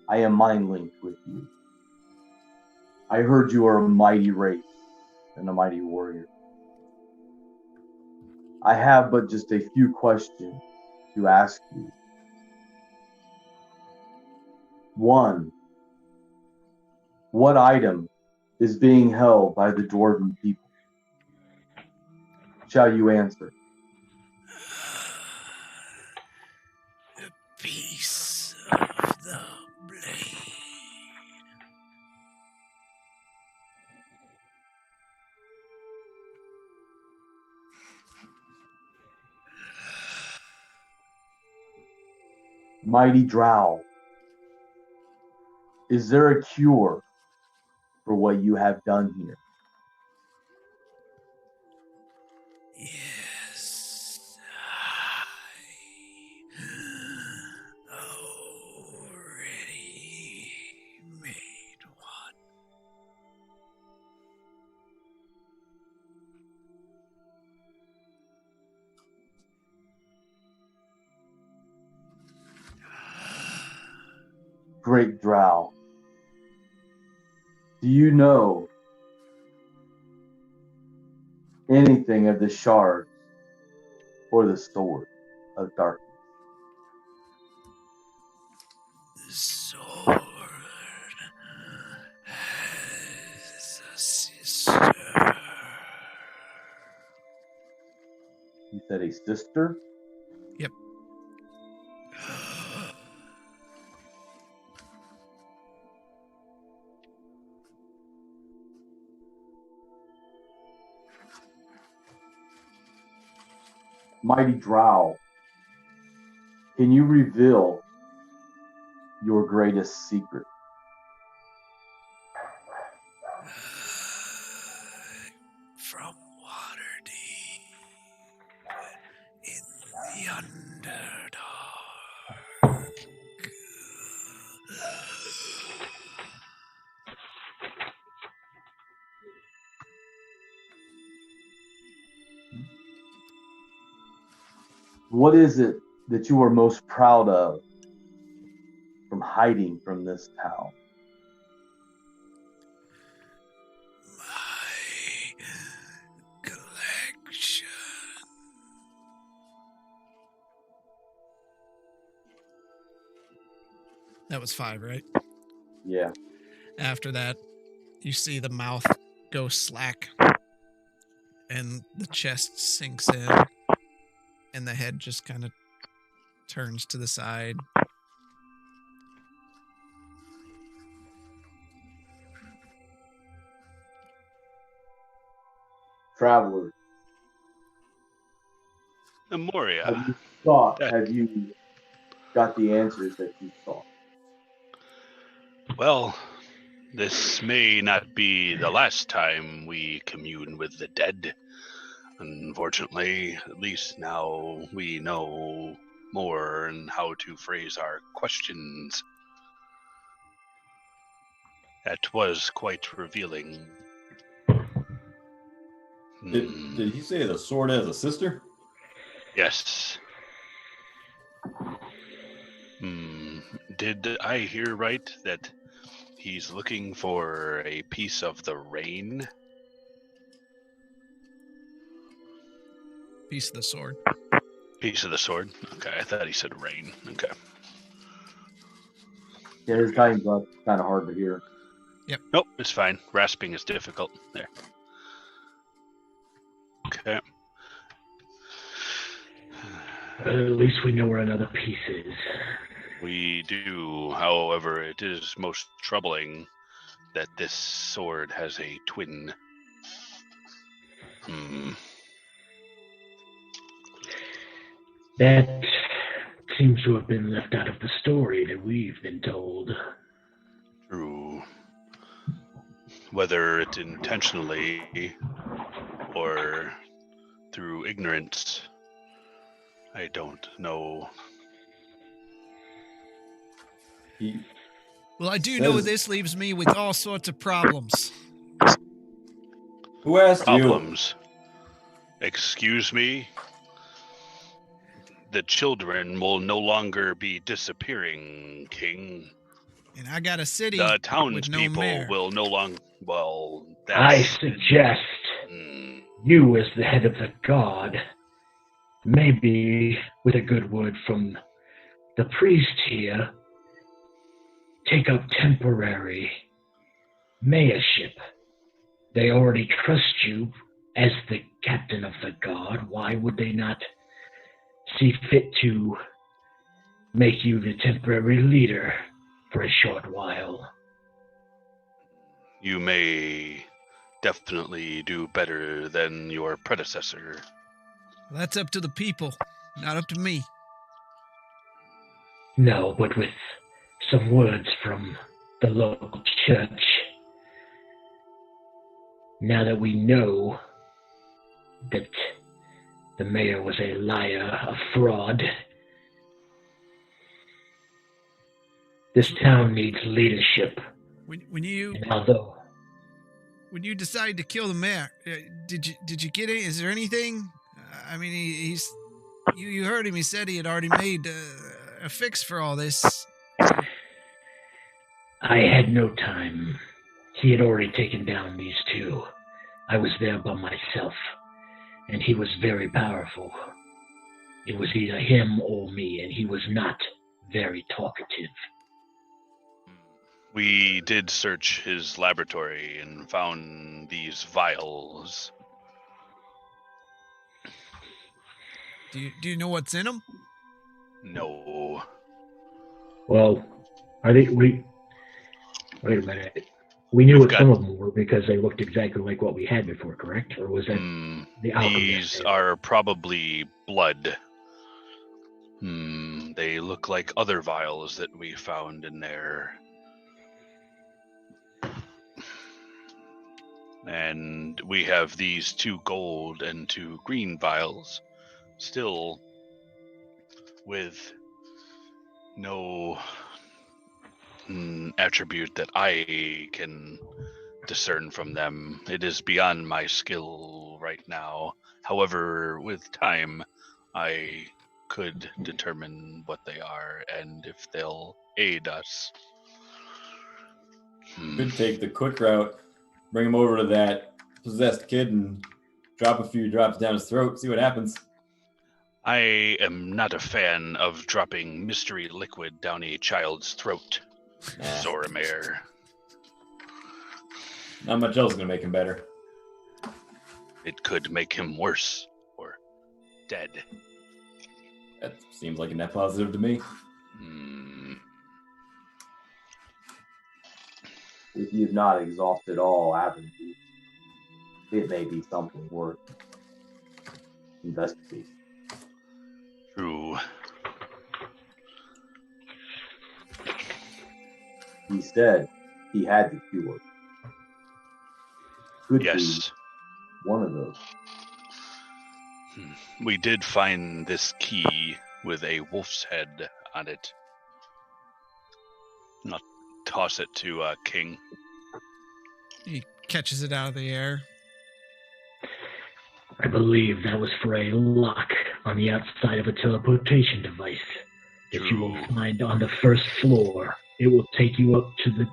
I am mind linked with you. I heard you are a mighty race and a mighty warrior. I have but just a few questions to ask you. One, what item is being held by the dwarven people? Shall you answer? A piece of the blade. Mighty drow, is there a cure for what you have done here? Yes, I already made one. Great drow, do you know anything of the shards or the sword of darkness? The sword has a sister. You said a sister? Yep. Mighty drow, can you reveal your greatest secret? From Waterdeep in the Underdark. What is it that you are most proud of from hiding from this town? My collection. That was 5, right? Yeah. After that, you see the mouth go slack and the chest sinks in and the head just kind of turns to the side. Traveler, Nemoria. have you thought, that- have you got the answers that you sought? Well, this may not be the last time we commune with the dead. Unfortunately, at least now we know more and how to phrase our questions. That was quite revealing. Did he say the sword has a sister? Yes. Did I hear right that He's looking for a piece of the rain. Piece of the sword. Piece of the sword? Okay, I thought he said rain. Okay. Yeah, his time's up. Kind of hard to hear. Nope, it's fine. Rasping is difficult. There. Okay. At least we know where another piece is. We do. However, it is most troubling that this sword has a twin. That seems to have been left out of the story that we've been told. True. Whether it's intentionally or through ignorance, I don't know. Well, I do know this leaves me with all sorts of problems. Who asked you? Problems. Excuse me? The children will no longer be disappearing, King. And I got a city The with no townspeople mayor. will no longer. Well, I that's. suggest you, as the head of the guard, maybe with a good word from the priest here, take up temporary mayorship. They already trust you as the captain of the guard. Why would they not see fit to make you the temporary leader for a short while? You may definitely do better than your predecessor. Well, that's up to the people, not up to me. No, but with some words from the local church. Now that we know that the mayor was a liar, a fraud, this town needs leadership. When you And although when you decided to kill the mayor, did you get any? Is there anything? I mean, he's you heard him. He said he had already made a fix for all this. I had no time, he had already taken down these two. I was there by myself, and he was very powerful. It was either him or me, and he was not very talkative. We did search his laboratory and found these vials. Do you know what's in them? No. Well, are they? Wait a minute. We knew We've what got- some of them were because they looked exactly like what we had before, correct? Or was that the These alchemist? are probably blood. They look like other vials that we found in there. And we have these 2 gold and 2 green vials still with no attribute that I can discern from them. It is beyond my skill right now. However, with time, I could determine what they are and if they'll aid us. Could take the quick route, bring him over to that possessed kid and drop a few drops down his throat, see what happens. I am not a fan of dropping mystery liquid down a child's throat, Zoramir. Not much else is going to make him better. It could make him worse or dead. That seems like a net positive to me. If you've not exhausted all avenues, it may be something worth investigating. True. He said he had the cure. Could Yes. be one of those. We did find this key with a wolf's head on it. I'll toss it to King. He catches it out of the air. I believe that was for a lock on the outside of a teleportation device that you will True. find on the first floor. It will take you up to the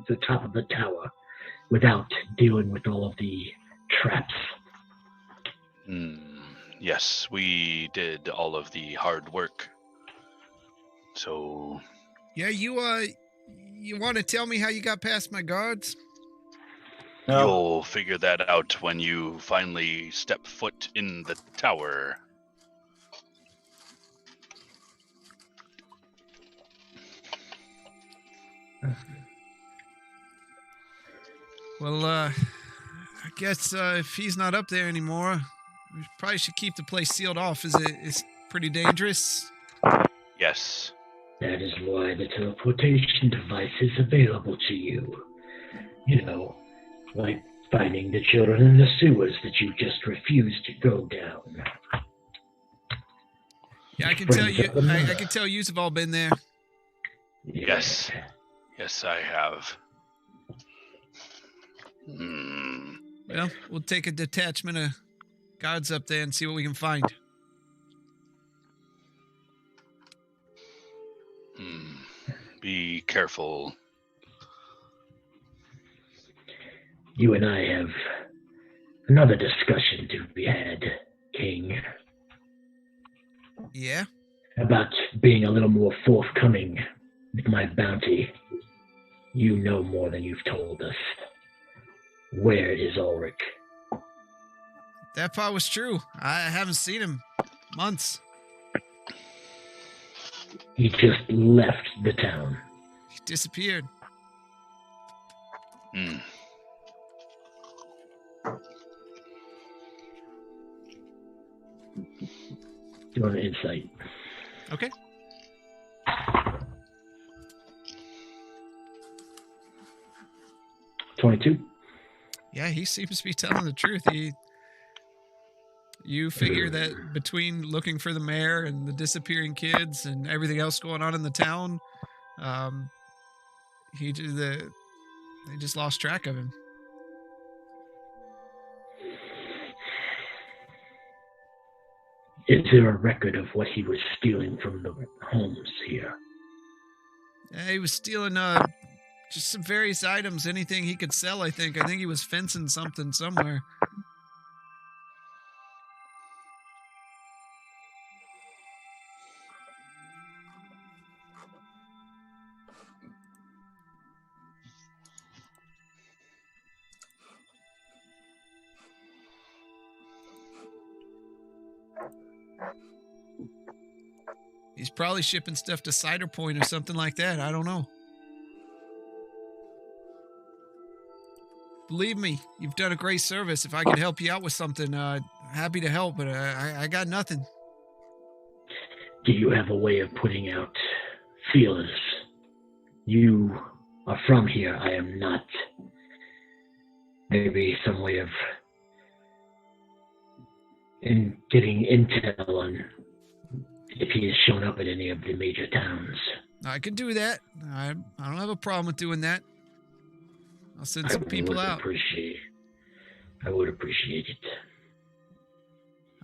the top of the tower without dealing with all of the traps. Yes, we did all of the hard work. So... Yeah, you want to tell me how you got past my guards? No. You'll figure that out when you finally step foot in the tower. Well, I guess if he's not up there anymore, we probably should keep the place sealed off. It's pretty dangerous? Yes. That is why the teleportation device is available to you. You know, like finding the children in the sewers that you just refused to go down. Yeah, I can tell you. I can tell you've all been there. Yes. Yes, I have. Well, we'll take a detachment of guards up there and see what we can find. Be careful. You and I have another discussion to be had, King. Yeah? About being a little more forthcoming with my bounty. You know more than you've told us. Where is Ulrich? That part was true. I haven't seen him months. He just left the town. He disappeared. Do an insight. Okay. $22. Yeah, he seems to be telling the truth. You figure that between looking for the mayor and the disappearing kids and everything else going on in the town, they just lost track of him. Is there a record of what he was stealing from the homes here? He was stealing just some various items, anything he could sell, I think. I think he was fencing something somewhere. He's probably shipping stuff to Cider Point or something like that. I don't know. Believe me, you've done a great service. If I could help you out with something, happy to help, but I got nothing. Do you have a way of putting out feelers? You are from here. I am not. Maybe some way of getting intel on if he has shown up at any of the major towns. I can do that. I don't have a problem with doing that. I'll send some people out. I would appreciate it.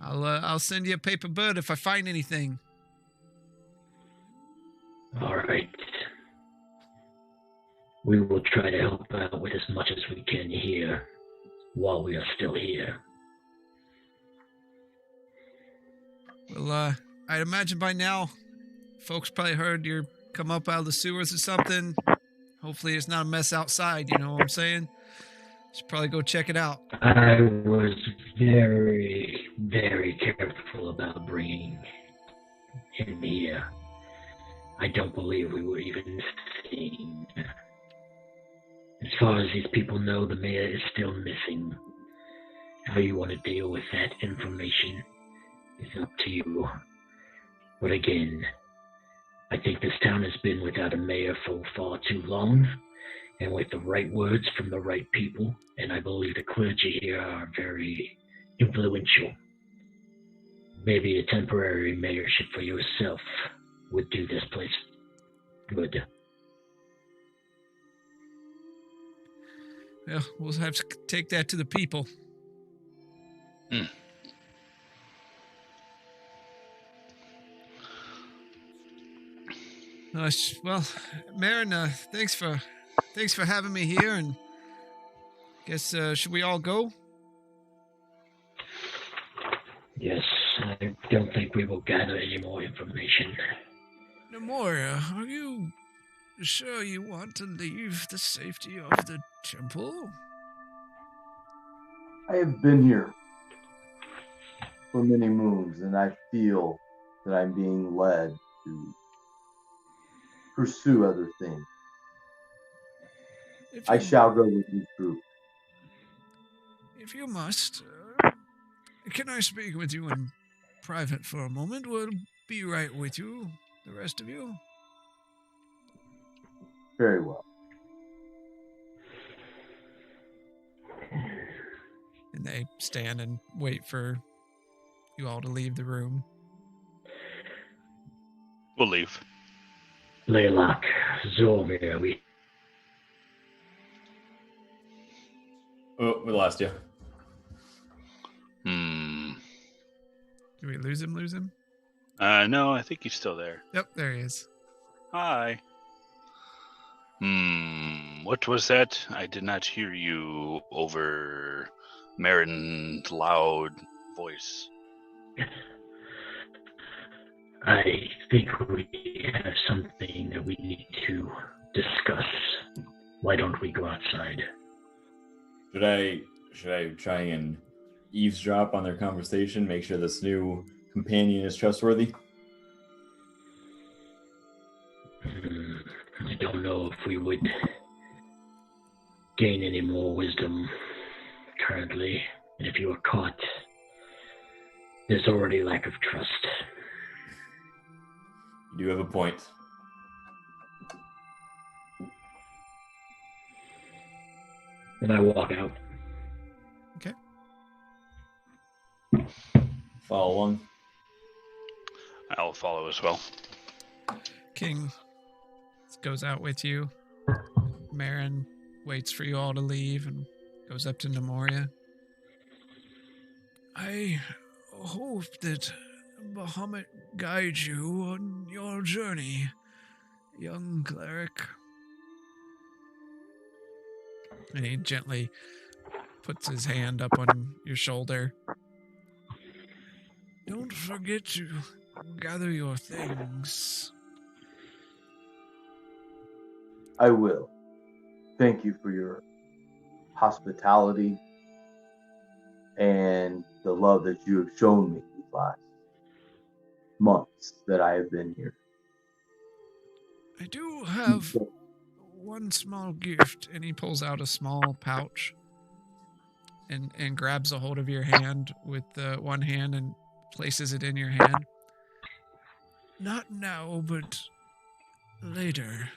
I'll send you a paper bird if I find anything. All right. We will try to help out with as much as we can here while we are still here. Well, I'd imagine by now, folks probably heard you're come up out of the sewers or something. Hopefully it's not a mess outside, you know what I'm saying? Should probably go check it out. I was very, very careful about bringing him here. I don't believe we were even seen. As far as these people know, the mayor is still missing. How you want to deal with that information is up to you. But again, I think this town has been without a mayor for far too long, and with the right words from the right people, and I believe the clergy here are very influential. Maybe a temporary mayorship for yourself would do this place good. Well, we'll have to take that to the people. Well, Marin, thanks for thanks for having me here, and guess, should we all go? Yes, I don't think we will gather any more information. Nemoria, are you sure you want to leave the safety of the temple? I have been here for many moons, and I feel that I'm being led to pursue other things. If I you, shall go with you, troop. if you must, can I speak with you in private for a moment? We'll be right with you, the rest of you. Very well. And they stand and wait for you all to leave the room. We'll leave. Laylock, Zormir, we Oh, we lost you. Do we lose him? No, I think he's still there. Yep, there he is. Hi. What was that? I did not hear you over Marin's loud voice. I think we have something that we need to discuss. Why don't we go outside? Should I try and eavesdrop on their conversation, make sure this new companion is trustworthy? I don't know if we would gain any more wisdom currently. And if you are caught, there's already lack of trust. You do have a point. And I walk out. Okay. Follow along. I'll follow as well. King goes out with you. Marin waits for you all to leave and goes up to Nemoria. I hope that Bahamut guides you on your journey, young cleric. And he gently puts his hand up on your shoulder. Don't forget to gather your things. I will. Thank you for your hospitality and the love that you have shown me these last months that I have been here. I do have one small gift, and he pulls out a small pouch and grabs a hold of your hand with one hand and places it in your hand. Not now, but later.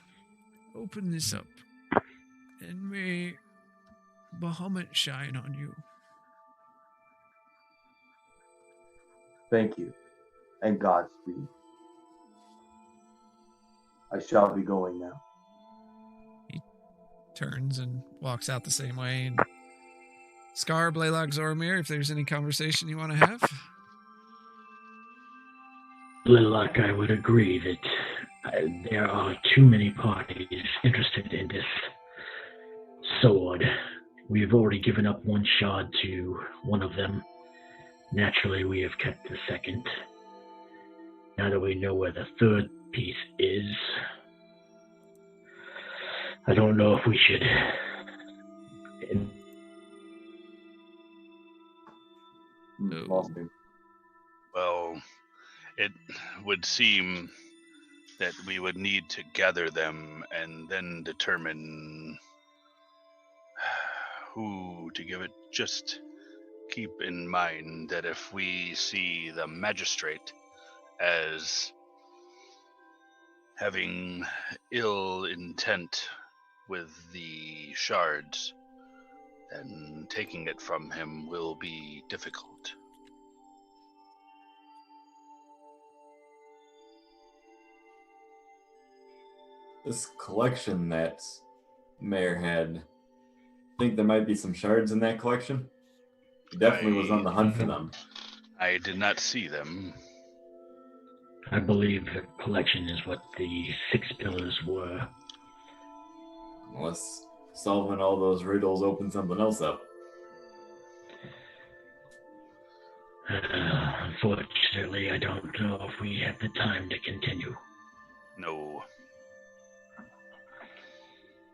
Open this up, and may Bahamut shine on you. Thank you, and Godspeed. I shall be going now. Turns and walks out the same way. And Scar, Blaylock, Zormir, if there's any conversation you want to have. Lilac, I would agree that there are too many parties interested in this sword. We've already given up one shard to one of them. Naturally, we have kept the second. Now that we know where the third piece is, I don't know if we should... Lost me. Well, it would seem that we would need to gather them and then determine who to give it. Just keep in mind that if we see the magistrate as having ill intent with the shards, then taking it from him will be difficult. This collection that Mayor had, I think there might be some shards in that collection. He definitely was on the hunt for them. I did not see them. I believe the collection is what the 6 pillars were. Unless solving all those riddles opens something else up. Unfortunately, I don't know if we have the time to continue. No.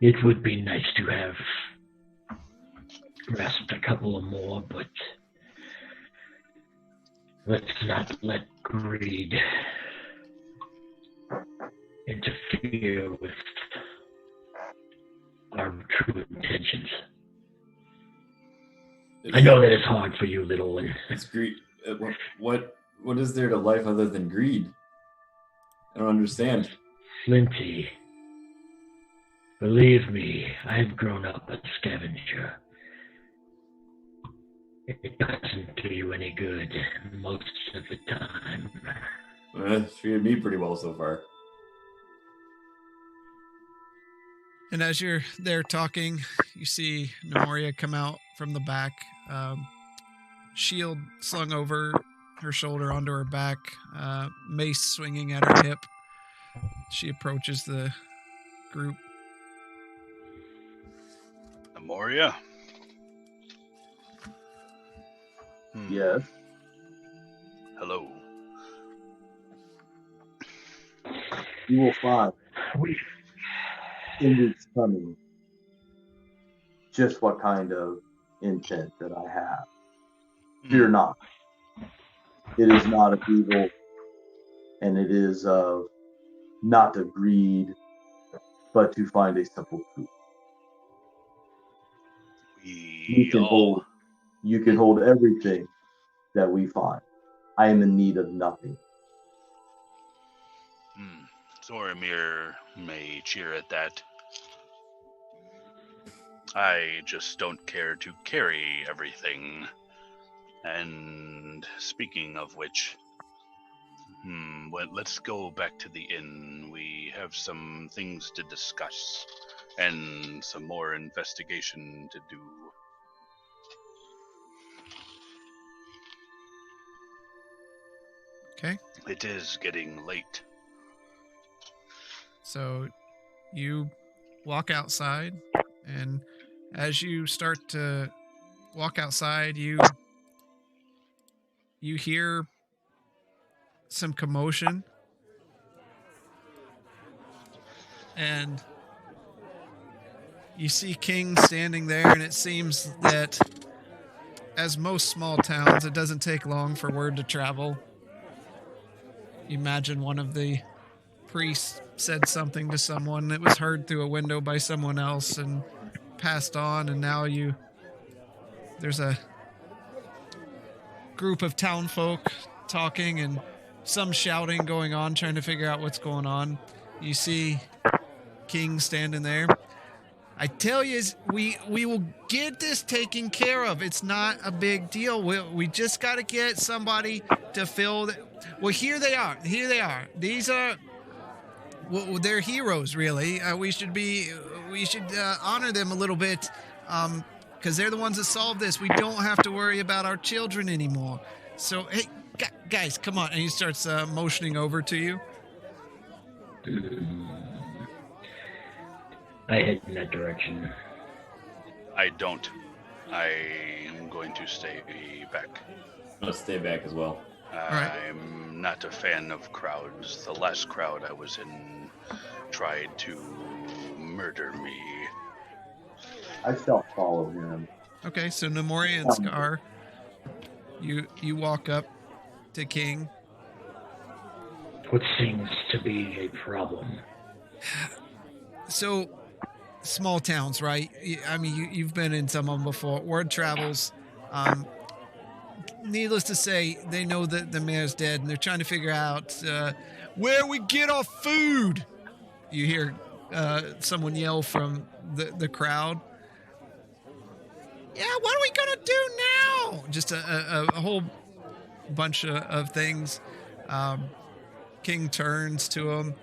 It would be nice to have grasped a couple of more, but let's not let greed interfere with our true intentions. I know that it's hard for you, little one. It's greed. What is there to life other than greed? I don't understand. Flinty, believe me, I've grown up a scavenger. It doesn't do you any good most of the time. It's treated me pretty well so far. And as you're there talking, you see Nemoria come out from the back, shield slung over her shoulder onto her back, mace swinging at her hip. She approaches the group. Nemoria? Yes. Hello. You will find in this coming just what kind of intent that I have. Fear not. It is not of evil, and it is of not of greed, but to find a simple truth. You can hold everything that we find. I am in need of nothing. Zoramir may cheer at that. I just don't care to carry everything. And speaking of which, well, let's go back to the inn. We have some things to discuss and some more investigation to do. Okay. It is getting late. So you walk outside, and as you start to walk outside, you hear some commotion, and you see King standing there, and it seems that, as most small towns, it doesn't take long for word to travel. You imagine one of the priests said something to someone that was heard through a window by someone else and passed on, and now there's a group of townfolk talking and some shouting going on, trying to figure out what's going on. You see King standing there. I tell you, we will get this taken care of. It's not a big deal. We just got to get somebody to fill the... Well, here they are. These are... Well, they're heroes, really. We should honor them a little bit, because they're the ones that solved this. We don't have to worry about our children anymore. So, hey, guys, come on. And he starts motioning over to you. I head in that direction. I don't. I am going to stay back. I'll stay back as well. right. I'm not a fan of crowds. The last crowd I was in tried to murder me. I shall follow him. Okay, so Nemoria and Scar, you walk up to King. What seems to be a problem? So, small towns, right? I mean, you've been in some of them before. Word travels. Needless to say, they know that the mayor's dead, and they're trying to figure out where we get our food. You hear someone yell from the crowd. Yeah, what are we gonna do now? Just a whole bunch of things. King turns to him.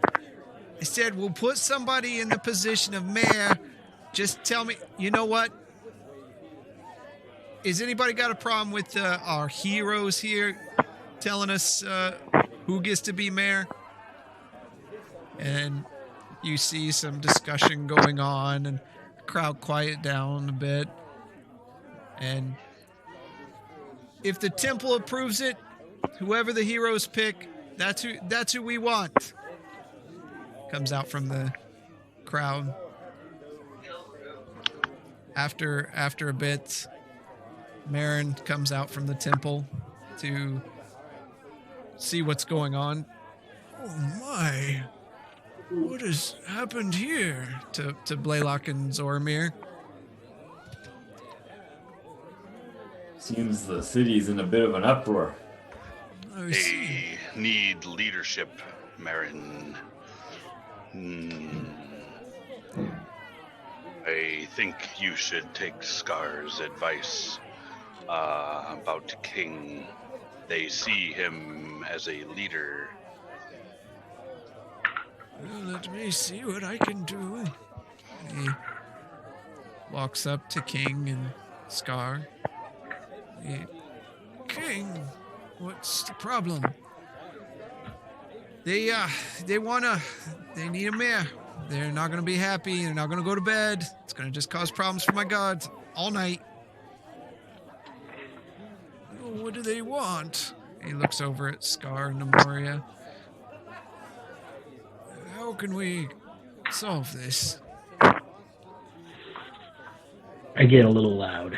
He said, we'll put somebody in the position of mayor. Just tell me, you know what? Is anybody got a problem with our heroes here telling us who gets to be mayor? And you see some discussion going on, and the crowd quiet down a bit. And if the temple approves it, whoever the heroes pick, that's who we want. Comes out from the crowd. After a bit, Marin comes out from the temple to see what's going on. Oh my! What has happened here? To Blaylock and Zoramir. Seems the city's in a bit of an uproar. I see. They need leadership, Marin. I think you should take Scar's advice about King. They see him as a leader. Well, let me see what I can do. He walks up to King and Scar. King, what's the problem? They need a mayor. They're not gonna be happy. They're not gonna go to bed. It's gonna just cause problems for my guards all night. What do they want? He looks over at Scar and Nemoria. How can we solve this? I get a little loud.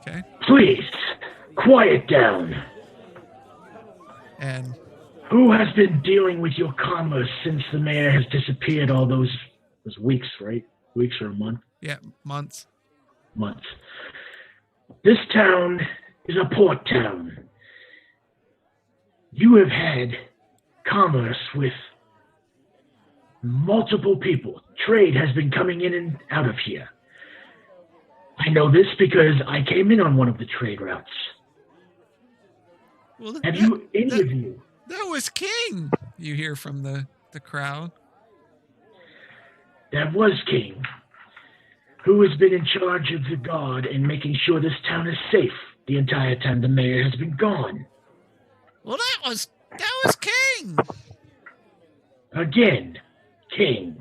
Okay. Please, quiet down. And Who has been dealing with your commerce since the mayor has disappeared all those weeks, right? Weeks or a month? yeah, months. Months. This town is a port town. You have had commerce with multiple people. Trade has been coming in and out of here. I know this because I came in on one of the trade routes. Well, Have you, any of you, that was King. You hear from the crowd. that was King, who has been in charge of the guard and making sure this town is safe the entire time the mayor has been gone. Well, that was King. Again, King.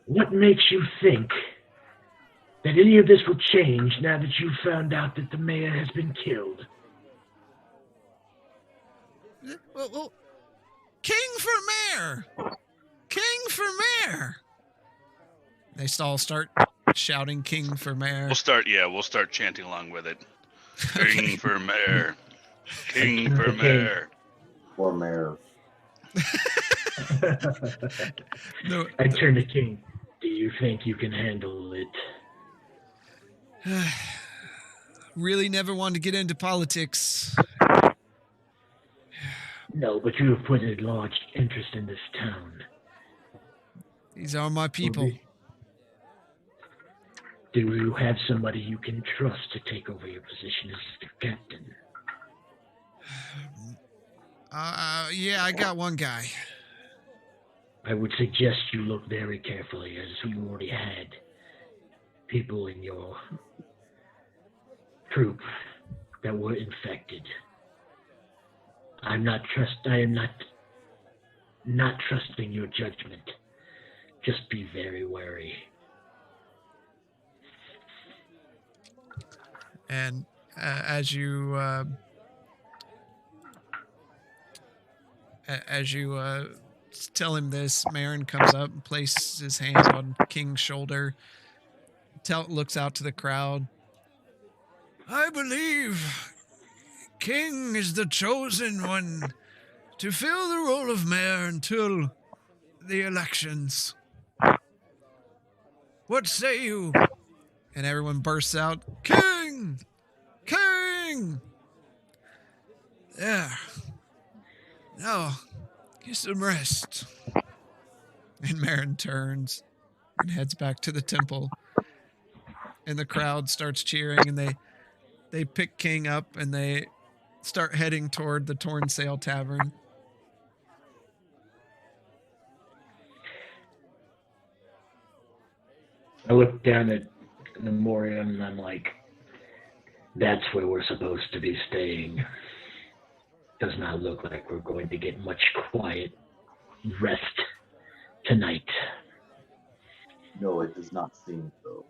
What makes you think that any of this will change now that you've found out that the mayor has been killed? Well, King for mayor. King for mayor. They all start shouting "King for mayor." We'll start chanting along with it. King Okay. for mayor. King for mayor. Or mayor. No, I turn to King. Do you think you can handle it? really never wanted to get into politics. No, but you have put a large interest in this town. These are my people. Do you have somebody you can trust to take over your position as the captain? Yeah, I got one guy. I would suggest you look very carefully, as you already had people in your troop that were infected. I am not trusting your judgment. Just be very wary. And as you tell him this, Marin comes up and places his hand on King's shoulder. Looks out to the crowd. I believe King is the chosen one to fill the role of mayor until the elections. What say you? And everyone bursts out, King! King! There. Now, get some rest. And Marin turns and heads back to the temple. And the crowd starts cheering, and they pick King up, and they start heading toward the Torn Sail Tavern. I look down at Nemoria and I'm like, that's where we're supposed to be staying. does not look like we're going to get much quiet rest tonight. No, it does not seem so.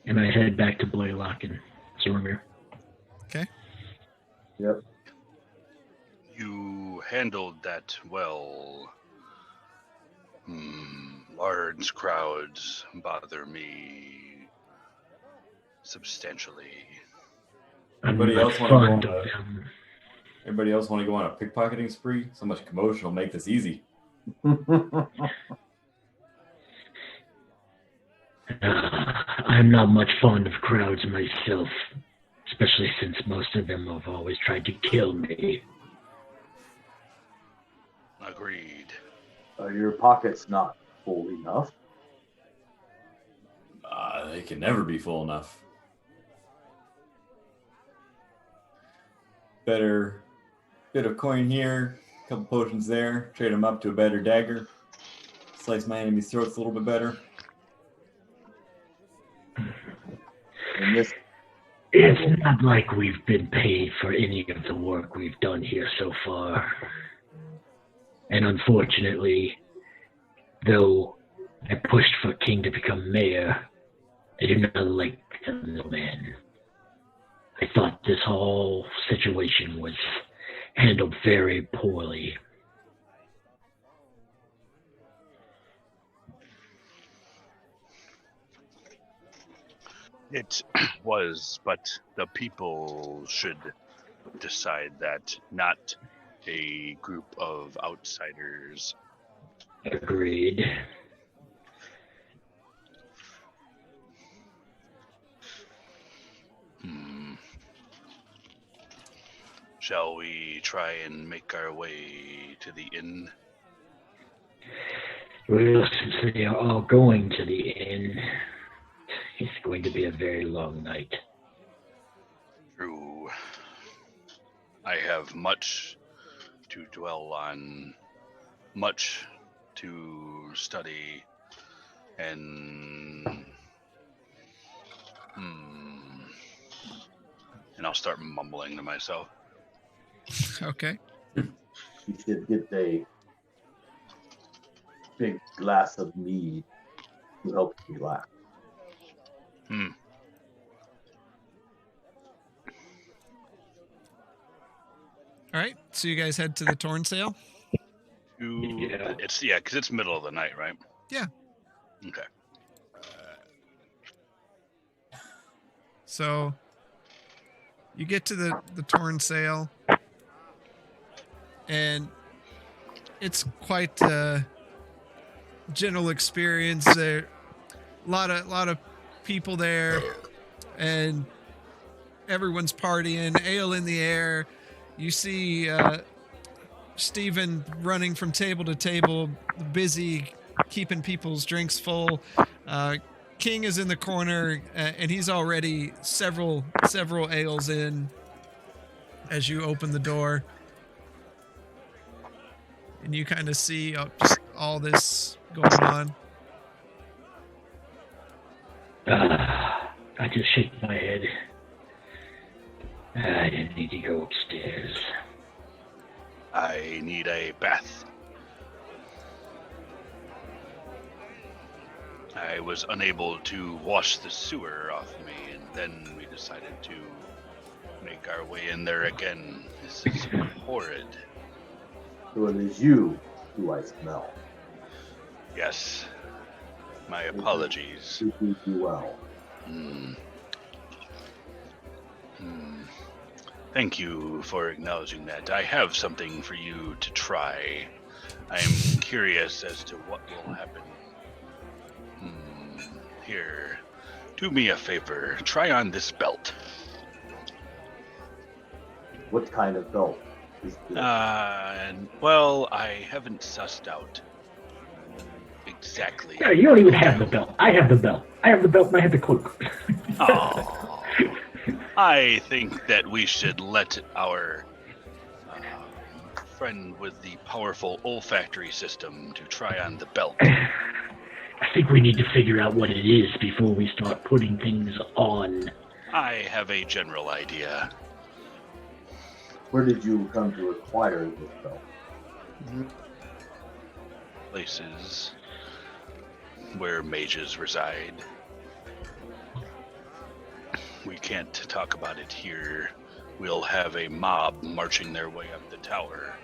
And I head back to Blaylock and Zormir. Okay. Yep. You handled that well. Large crowds bother me substantially. Anybody I'm else not wanna fond go on of a- them. Everybody else want to go on a pickpocketing spree? So much commotion will make this easy. I'm not much fond of crowds myself, especially since most of them have always tried to kill me. Agreed. Are your pockets not full enough? They can never be full enough. Better bit of coin here, couple potions there, trade them up to a better dagger, slice my enemy's throats a little bit better. In this, It's not like we've been paid for any of the work we've done here so far. And unfortunately, though I pushed for King to become mayor, I do not like the middleman. I thought this whole situation was handled very poorly. It was, but the people should decide that, not a group of outsiders. Agreed. Shall we try and make our way to the inn? Well, since they are all going to the inn, it's going to be a very long night. True. I have much to dwell on, much to study, and I'll start mumbling to myself. Okay. you should get a big glass of mead to help you relax. All right. So you guys head to the Torn Sale. Yeah. Because it's middle of the night, right? Yeah. Okay. So you get to the Torn Sale, and it's quite a general experience. There, a lot of people there, and everyone's partying, ale in the air. You see Stephen running from table to table, busy keeping people's drinks full. King is in the corner, and he's already several ales in as you open the door. And you kind of see just all this going on. I just shake my head. I didn't need to go upstairs. I need a bath. I was unable to wash the sewer off me, and then we decided to make our way in there again. This is horrid. So it is you who I smell. Yes. My apologies. You do well. Thank you for acknowledging that. I have something for you to try. I am curious as to what will happen. Here, do me a favor. Try on this belt. What kind of belt is this? Well, I haven't sussed out exactly. Yeah, you don't even have the belt. I have the belt. I have the belt and I have the cloak. Oh, I think that we should let our friend with the powerful olfactory system to try on the belt. I think we need to figure out what it is before we start putting things on. I have a general idea. Where did you come to acquire this belt? Places where mages reside. We can't talk about it here. We'll have a mob marching their way up the tower,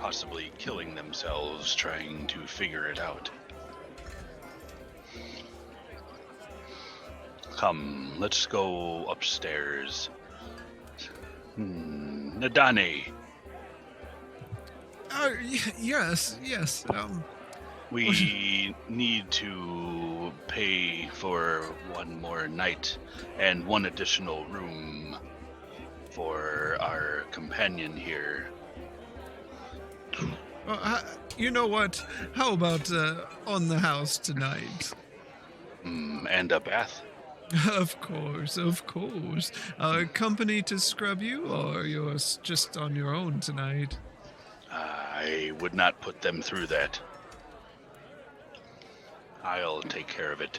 possibly killing themselves trying to figure it out. Come, let's go upstairs. Nadane, Yes. we need to pay for one more night and one additional room for our companion here. You know what? How about on the house tonight? And a bath? Of course. Company to scrub you, or you're just on your own tonight? I would not put them through that. I'll take care of it.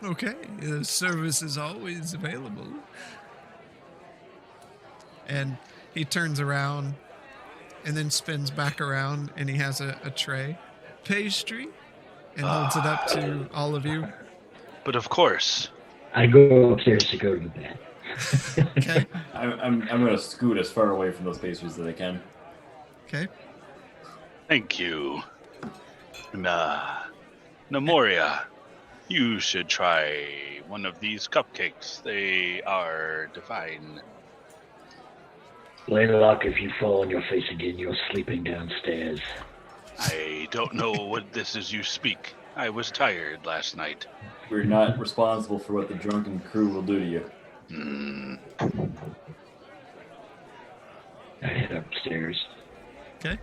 Okay, the service is always available. And he turns around and then spins back around, and he has a tray, pastry, and holds it up to all of you. But of course. I go upstairs to go to the bed. Okay. I'm gonna scoot as far away from those pastries as I can. Okay. Thank you. Namoria, you should try one of these cupcakes. They are divine. Blaylock, if you fall on your face again, you're sleeping downstairs. I don't know what this is you speak. I was tired last night. We're not responsible for what the drunken crew will do to you. I head upstairs. Okay.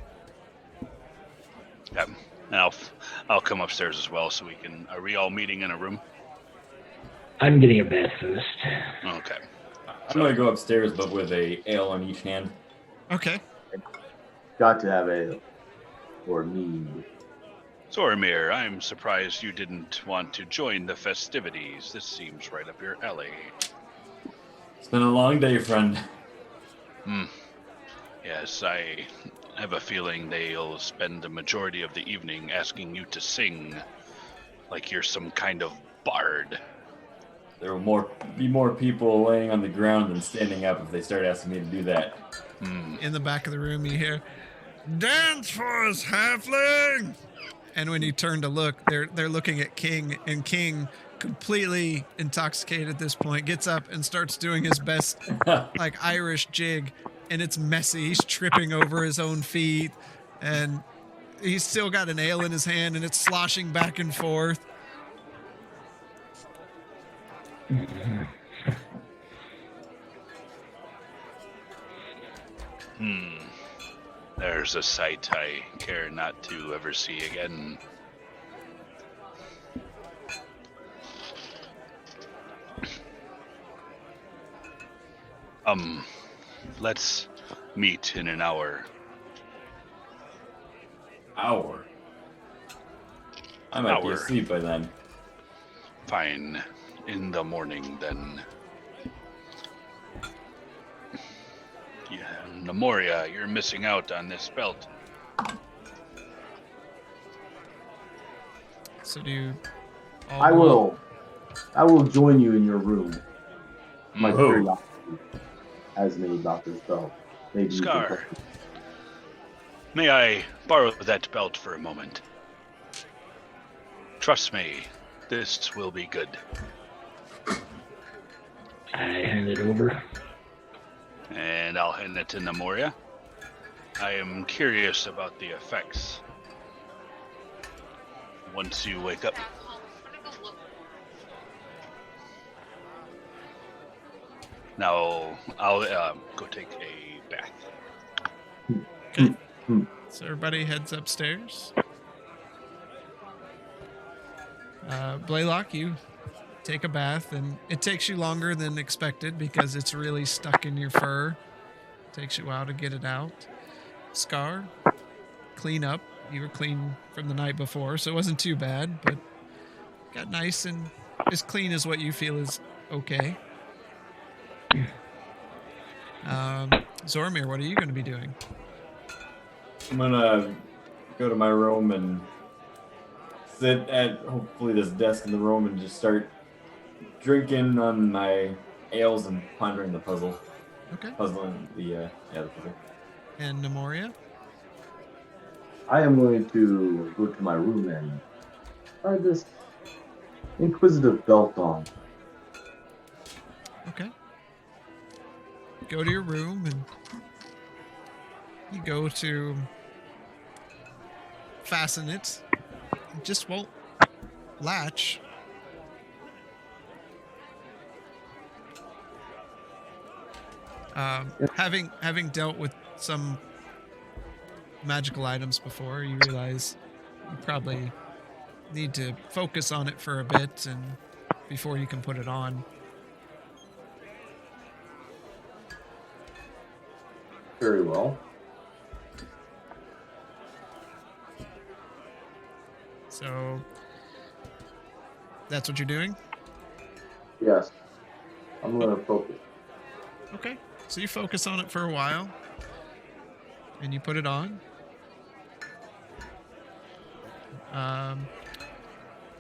Yeah, and I'll come upstairs as well so we can... Are we all meeting in a room? I'm getting a bath first. Okay. I'm gonna go upstairs, but with a ale in each hand. Okay. Got to have ale. Or mead. Zoramir, I'm surprised you didn't want to join the festivities. This seems right up your alley. It's been a long day, friend. Yes, I have a feeling they'll spend the majority of the evening asking you to sing like you're some kind of bard. There will be more people laying on the ground than standing up if they start asking me to do that. In the back of the room, you hear, "Dance for us, halfling!" And when you turn to look, they're looking at King, and King, completely intoxicated at this point, gets up and starts doing his best, like, Irish jig, and it's messy. He's tripping over his own feet, and he's still got an ale in his hand, and it's sloshing back and forth. There's a sight I care not to ever see again. Let's meet in an hour. Hour? I might be Hour. asleep by then. Fine. In the morning, then. Yeah, Namoria, you're missing out on this belt. So do you I will join you in your room. My Whoa. curiosity has me about this belt. Maybe you can Scar, help me. may I borrow that belt for a moment? Trust me, this will be good. I hand it over. And I'll hand it to Namoria. I am curious about the effects once you wake up. Now, I'll go take a bath. So everybody heads upstairs. Blaylock, you take a bath, and it takes you longer than expected because it's really stuck in your fur. Takes you a while to get it out. Scar, clean up. You were clean from the night before, so it wasn't too bad, but got nice and as clean as what you feel is okay. Zormir, what are you going to be doing? I'm gonna go to my room and sit at hopefully this desk in the room and just start drinking on my ales and pondering the puzzle. Okay. Puzzling the puzzle. And Nemoria? I am going to go to my room and try this inquisitive belt on. Okay. Go to your room and you go to fasten it. It just won't latch. Having dealt with some magical items before, you realize you probably need to focus on it for a bit and before you can put it on. Very well. So that's what you're doing? Yes. I'm going to focus. Okay. So you focus on it for a while and you put it on.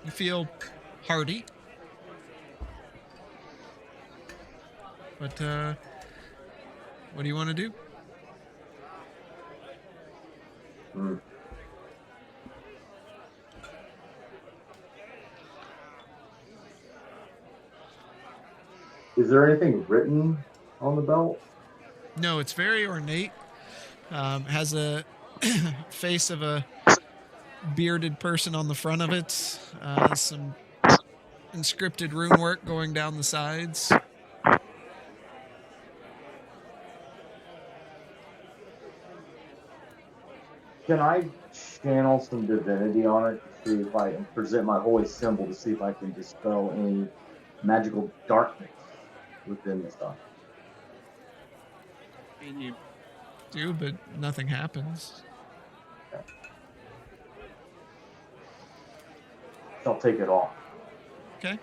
You feel hardy. But what do you want to do? Is there anything written on the belt? No, it's very ornate. Has a face of a bearded person on the front of it. Some inscripted rune work going down the sides. Can I channel some divinity on it to see if I can present my holy symbol to see if I can dispel any magical darkness within the stuff? You do, but nothing happens. I'll take it off. Okay.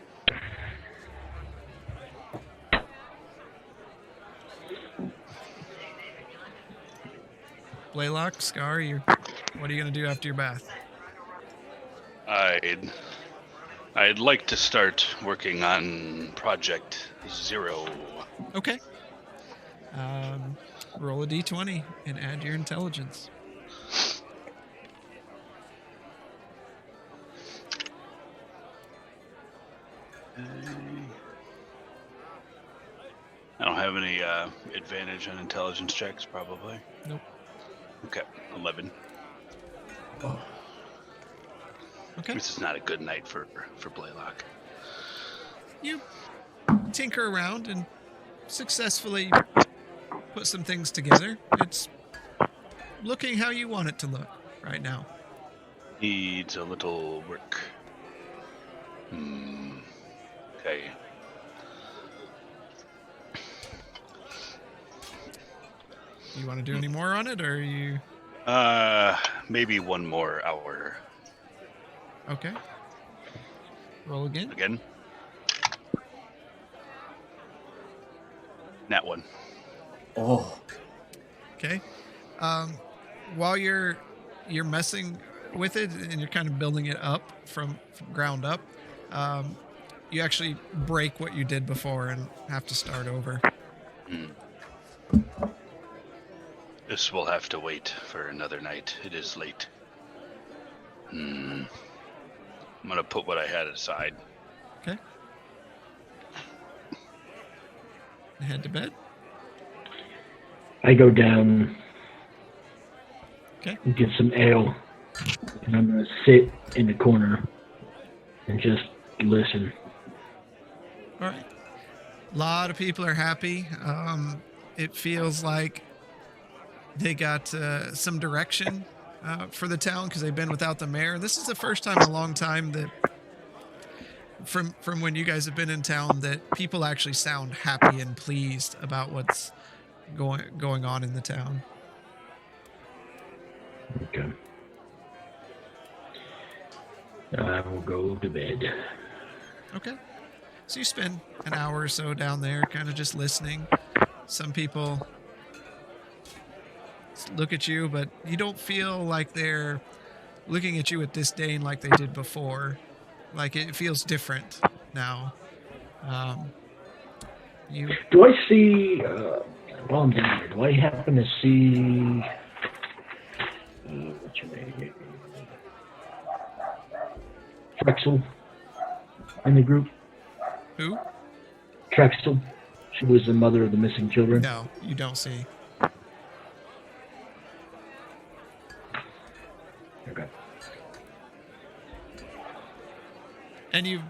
Blaylock, Scar, what are you going to do after your bath? I'd like to start working on Project Zero. Okay. Roll a d20 and add your intelligence. I don't have any advantage on intelligence checks, probably. Nope. Okay, 11. Okay. This is not a good night for Blaylock. You tinker around and successfully put some things together. It's looking how you want it to look right now. Needs a little work. Okay. You want to do any more on it, or are you... Maybe one more hour. Okay. Roll again. Again. Nat 1. Oh. Okay. While you're messing with it and you're kind of building it up from ground up, you actually break what you did before and have to start over. This will have to wait for another night. It is late. I'm gonna put what I had aside. Okay. Head to bed. I go down. Okay. And get some ale, and I'm gonna sit in the corner and just listen. All right. A lot of people are happy. It feels like they got some direction for the town because they've been without the mayor. This is the first time in a long time that, from when you guys have been in town, that people actually sound happy and pleased about what's going on in the town. Okay. I will go to bed. Okay. So you spend an hour or so down there kind of just listening. Some people look at you, but you don't feel like they're looking at you with disdain like they did before. Like it feels different now. You Do I see, while I'm down here, do I happen to see, what's your name? Trexel in the group? who? Trexel. She was the mother of the missing children. No, you don't see. Okay. And you,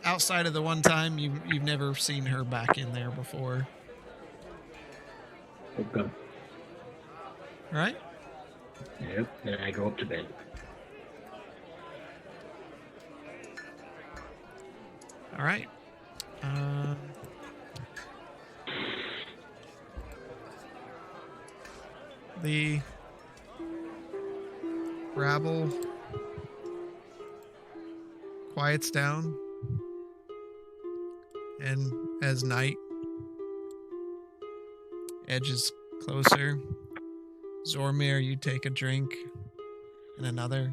outside of the one time, you've never seen her back in there before, Okay. right? Yep. Then I go up to bed. All right. The rabble quiets down, and as night edges closer, Zormir, you take a drink and another.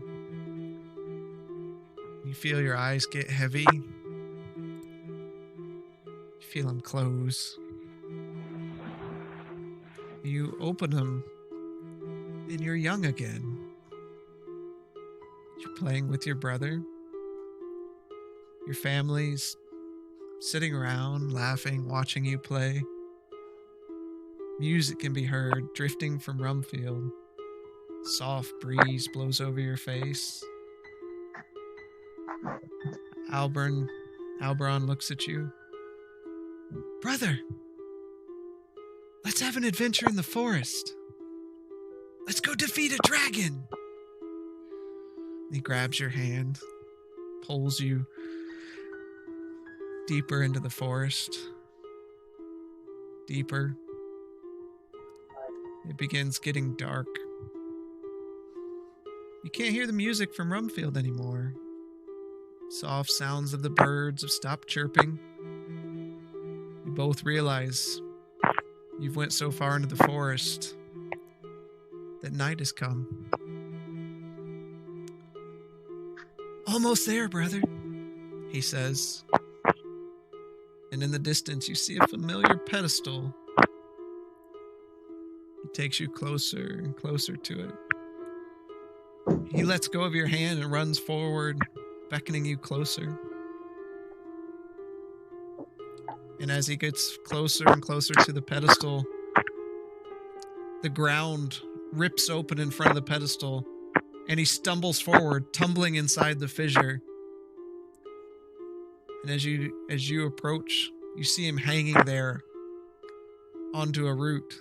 You feel your eyes get heavy. You feel them close. You open them, and you're young again. You're playing with your brother. Your family's sitting around, laughing, watching you play. Music can be heard drifting from Rumfield. Soft breeze blows over your face. Albron looks at you. Brother, let's have an adventure in the forest. Let's go defeat a dragon. He grabs your hand, pulls you deeper into the forest. Deeper. It begins getting dark. You can't hear the music from Rumfield anymore. Soft sounds of the birds have stopped chirping. You both realize you've went so far into the forest that night has come. Almost there, brother, he says. And in the distance, you see a familiar pedestal. He takes you closer and closer to it. He lets go of your hand and runs forward, beckoning you closer. And as he gets closer and closer to the pedestal, the ground rips open in front of the pedestal, and he stumbles forward, tumbling inside the fissure. And as you approach, you see him hanging there onto a root,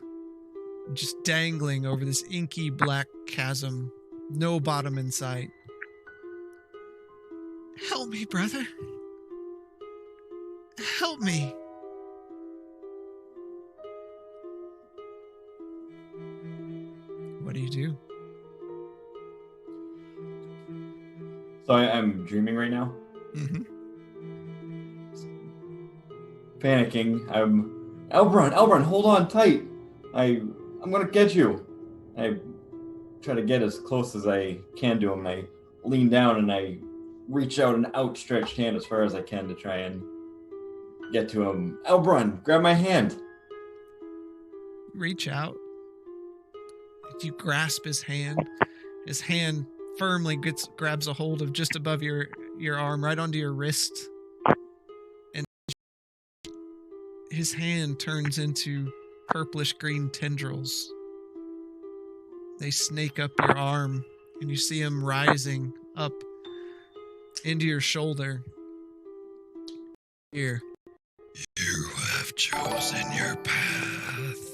just dangling over this inky black chasm, no bottom in sight. Help me, brother. Help me. What do you do? So I'm dreaming right now. Mm-hmm. Panicking. I'm Elbron, hold on tight. I'm gonna get you. I try to get as close as I can to him. I lean down and I reach out an outstretched hand as far as I can to try and get to him. Elbron, grab my hand. Reach out. You grasp his hand. His hand firmly grabs a hold of just above your arm, right onto your wrist. And his hand turns into purplish green tendrils. They snake up your arm, and you see him rising up into your shoulder. Here. You have chosen your path.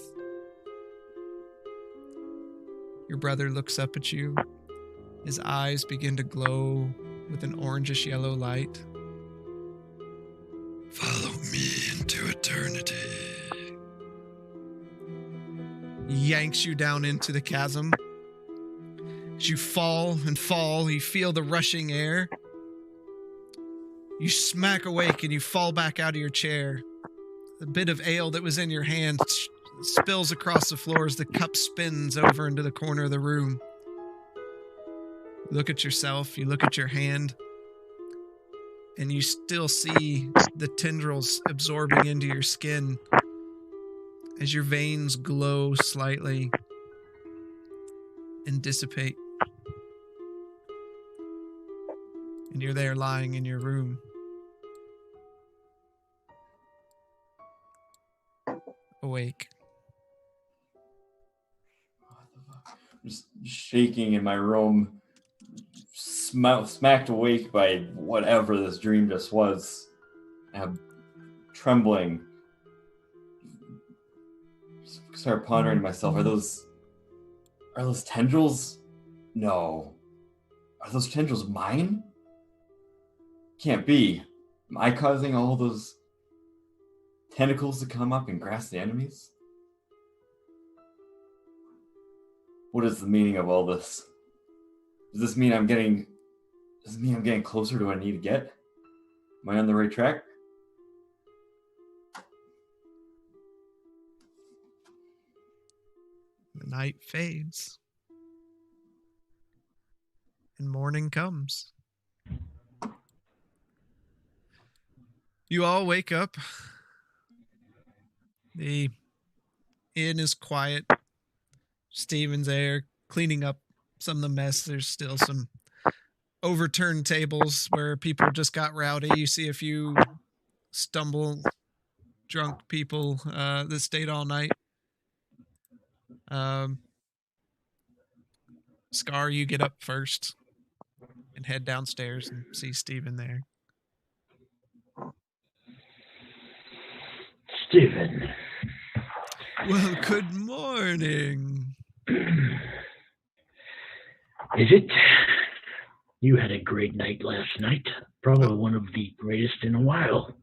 Your brother looks up at you. His eyes begin to glow with an orangish yellow light. Follow me into eternity. He yanks you down into the chasm. As you fall and fall, you feel the rushing air. You smack awake and you fall back out of your chair. The bit of ale that was in your hand spills across the floor as the cup spins over into the corner of the room. You look at yourself, you look at your hand, and you still see the tendrils absorbing into your skin as your veins glow slightly and dissipate. And you're there lying in your room. Awake. Just shaking in my room, smacked awake by whatever this dream just was. I'm trembling. Start pondering to myself, are those tendrils? No. Are those tendrils mine? Can't be. Am I causing all those tentacles to come up and grasp the enemies? What is the meaning of all this? Does this mean I'm getting closer to what I need to get? Am I on the right track? The night fades. And morning comes. You all wake up. The inn is quiet. Steven's there cleaning up some of the mess. There's still some overturned tables where people just got rowdy. You see a few drunk people that stayed all night. Scar, you get up first and head downstairs and see Steven there. Steven. Well, good morning. Is it? You had a great night last night. Probably one of the greatest in a while.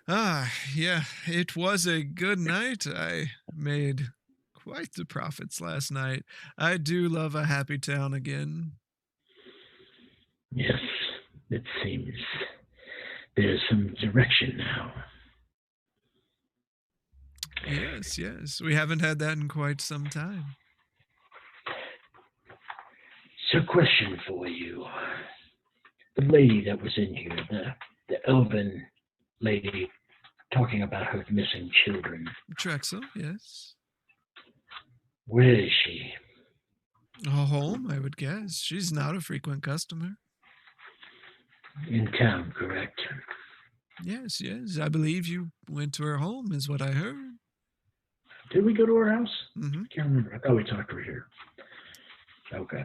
Yeah, it was a good night. I made quite the profits last night. I do love a happy town again. Yes, it seems there's some direction now. Yes. We haven't had that in quite some time. So, question for you. The lady that was in here, the elven lady talking about her missing children. Trexel, yes. Where is she? Home, I would guess. She's not a frequent customer. In town, correct? Yes. I believe you went to her home, is what I heard. Did we go to her house? Mm-hmm. I can't remember. I thought we talked to her here. Okay.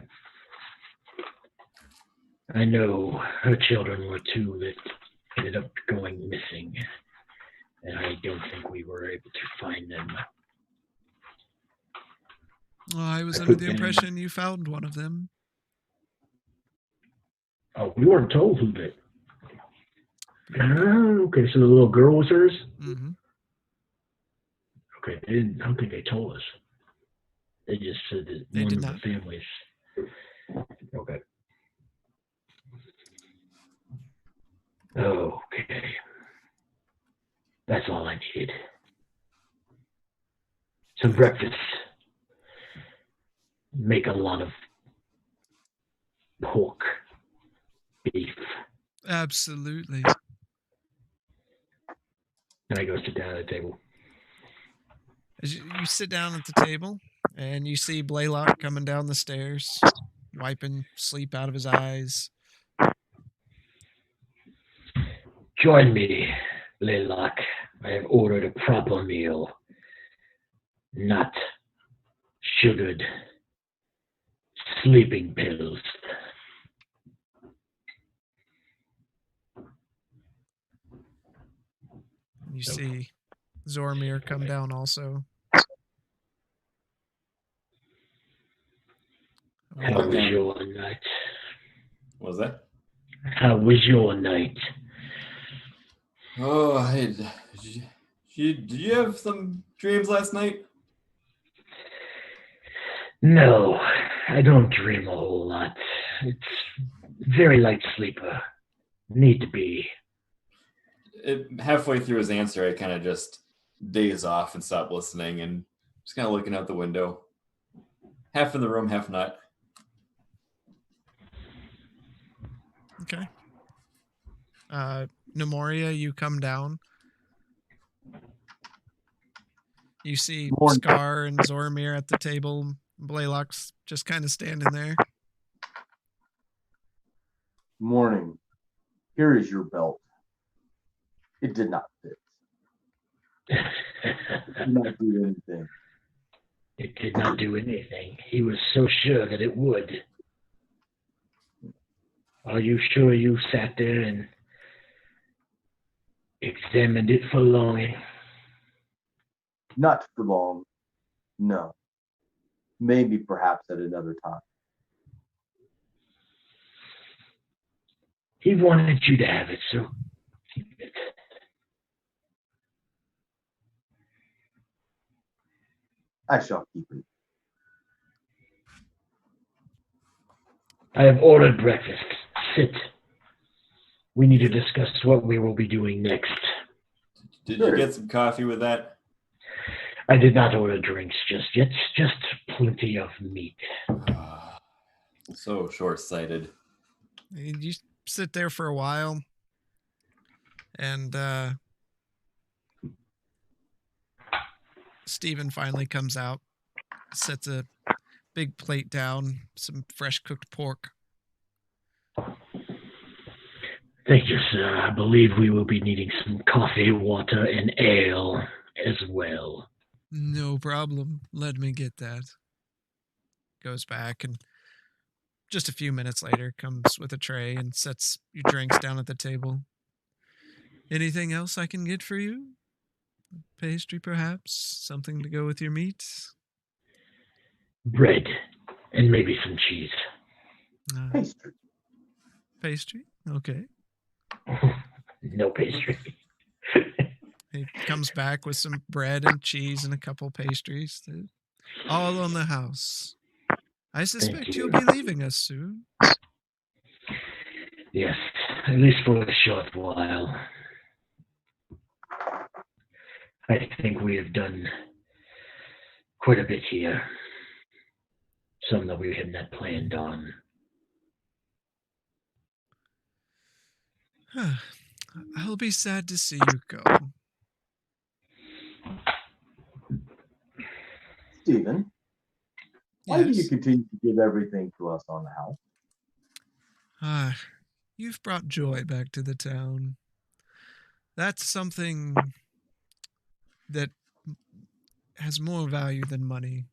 I know her children were two that ended up going missing, and I don't think we were able to find them. Well, I was under the impression you found one of them. Oh, we weren't told who did. Okay, so the little girl was hers? Mm-hmm. Okay, I don't think they told us. They just said that they one did of not. the families. Okay. Okay. That's all I needed. Some breakfast. Make a lot of pork, beef. Absolutely. And I go sit down at the table. As you sit down at the table, and you see Blaylock coming down the stairs, wiping sleep out of his eyes. Join me, Blaylock. I have ordered a proper meal. Not sugared sleeping pills. You see Zormir come down also. How was your night? What was that? How was your night? Oh, did you have some dreams last night? No, I don't dream a whole lot. It's very light sleeper. Need to be. Halfway through his answer, I kind of just daze off and stop listening and just kind of looking out the window. Half in the room, half not. Okay. Nemoria, you come down. You see Morning. Scar and Zoramir at the table. Blaylock's just kind of standing there. Morning. Here is your belt. It did not fit. It did not do anything. It did not do anything. He was so sure that it would. Are you sure you sat there and examined it for long? Not for long. No. Maybe perhaps at another time. He wanted you to have it, so keep it. I shall keep it. I have ordered breakfast. Sit. We need to discuss what we will be doing next. Did you get some coffee with that? I did not order drinks just yet, just plenty of meat. So short-sighted. You sit there for a while, and Steven finally comes out, sets a big plate down, some fresh cooked pork. Thank you, sir. I believe we will be needing some coffee, water, and ale as well. No problem. Let me get that. Goes back, and just a few minutes later comes with a tray and sets your drinks down at the table. Anything else I can get for you? Pastry, perhaps? Something to go with your meat? Bread and maybe some cheese. Pastry. Pastry? Okay. No pastry. He comes back with some bread and cheese and a couple pastries. All on the house. I suspect you. you'll be leaving us soon. Yes, at least for a short while. I think we have done quite a bit here. Some that we had not planned on. I'll be sad to see you go. Stephen, why do you Yes. continue to give everything to us on the house? You've brought joy back to the town. That's something that has more value than money.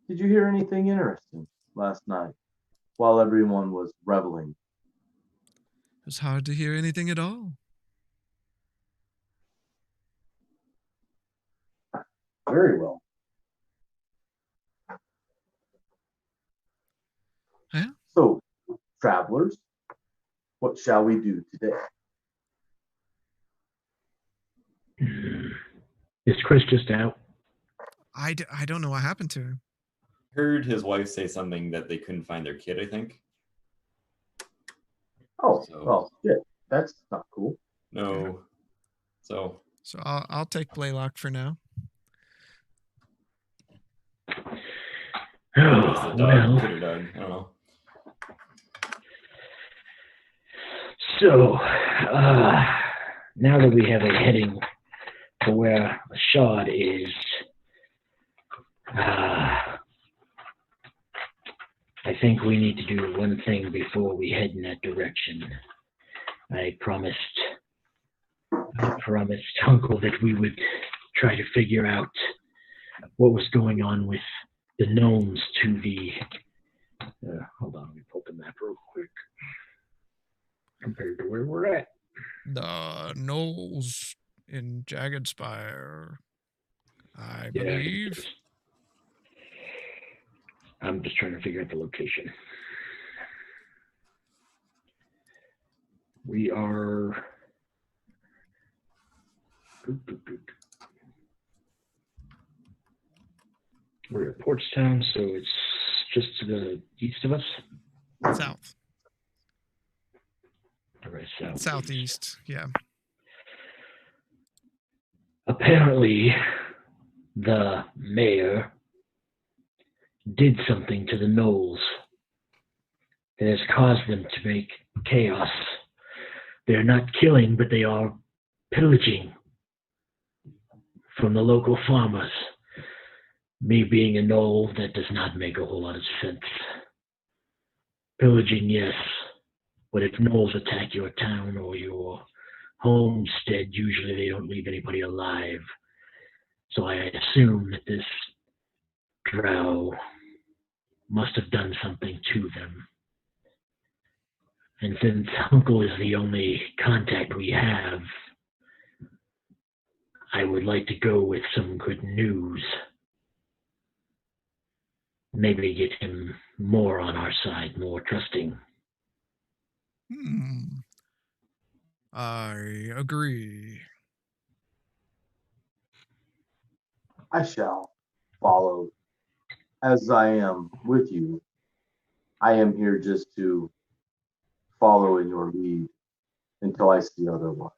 Did you hear anything interesting last night while everyone was reveling? It was hard to hear anything at all. Very well. Yeah? So, travelers, what shall we do today? Is Chris just out? I don't know what happened to him. Heard his wife say something that they couldn't find their kid, I think. Oh, So- well, shit. That's not cool. No. So So I'll take Blaylock for now. it's the Oh, dog, well. kid or dog. I don't know. So, now that we have a heading to where Ashad is, I think we need to do one thing before we head in that direction. I promised Uncle that we would try to figure out what was going on with the gnomes to the... hold on, let me pull the map real quick. Compared to where we're at. The Knolls in Jagged Spire, I Yeah, believe. I'm just trying to figure out the location. We are... We're at Portstown, so it's just to the east of us. South. Or southeast. Southeast, yeah. Apparently, the mayor did something to the gnolls that has caused them to make chaos. They're not killing, but they are pillaging from the local farmers. Me being a gnoll, that does not make a whole lot of sense. Pillaging, yes, but if gnolls attack your town or your homestead, usually they don't leave anybody alive. So I assume that this drow must have done something to them. And since Uncle is the only contact we have, I would like to go with some good news. Maybe get him more on our side, more trusting. I agree. I shall follow. As I am with you, I am here just to follow in your lead until I see otherwise.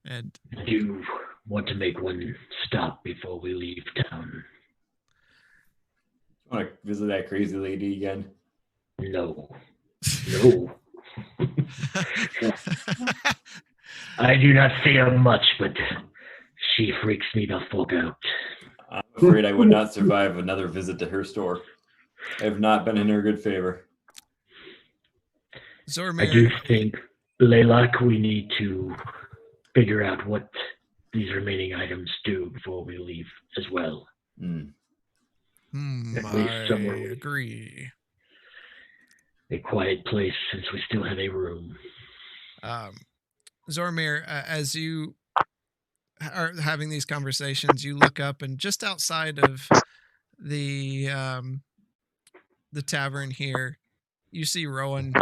And I do want to make one stop before we leave town. Want to visit that crazy lady again? No. No. I do not fear much, but she freaks me the fuck out. I'm afraid I would not survive another visit to her store. I have not been in her good favor. Zormir, I do think, Laylock, we need to figure out what these remaining items do before we leave as well. At least I somewhere agree. a quiet place, since we still have a room. Zormir, as you are having these conversations, you look up, and just outside of the tavern here, you see Rowan,